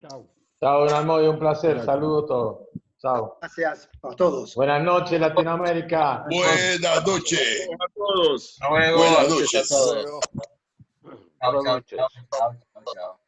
Chao, don Armodio, un placer. Saludos a todos. Chao. Gracias a todos. Buenas noches, Latinoamérica. Buenas noches. A todos. Hasta luego. Buenas Buenas noches a noches. todos. Chao, chao, chao, chao, chao.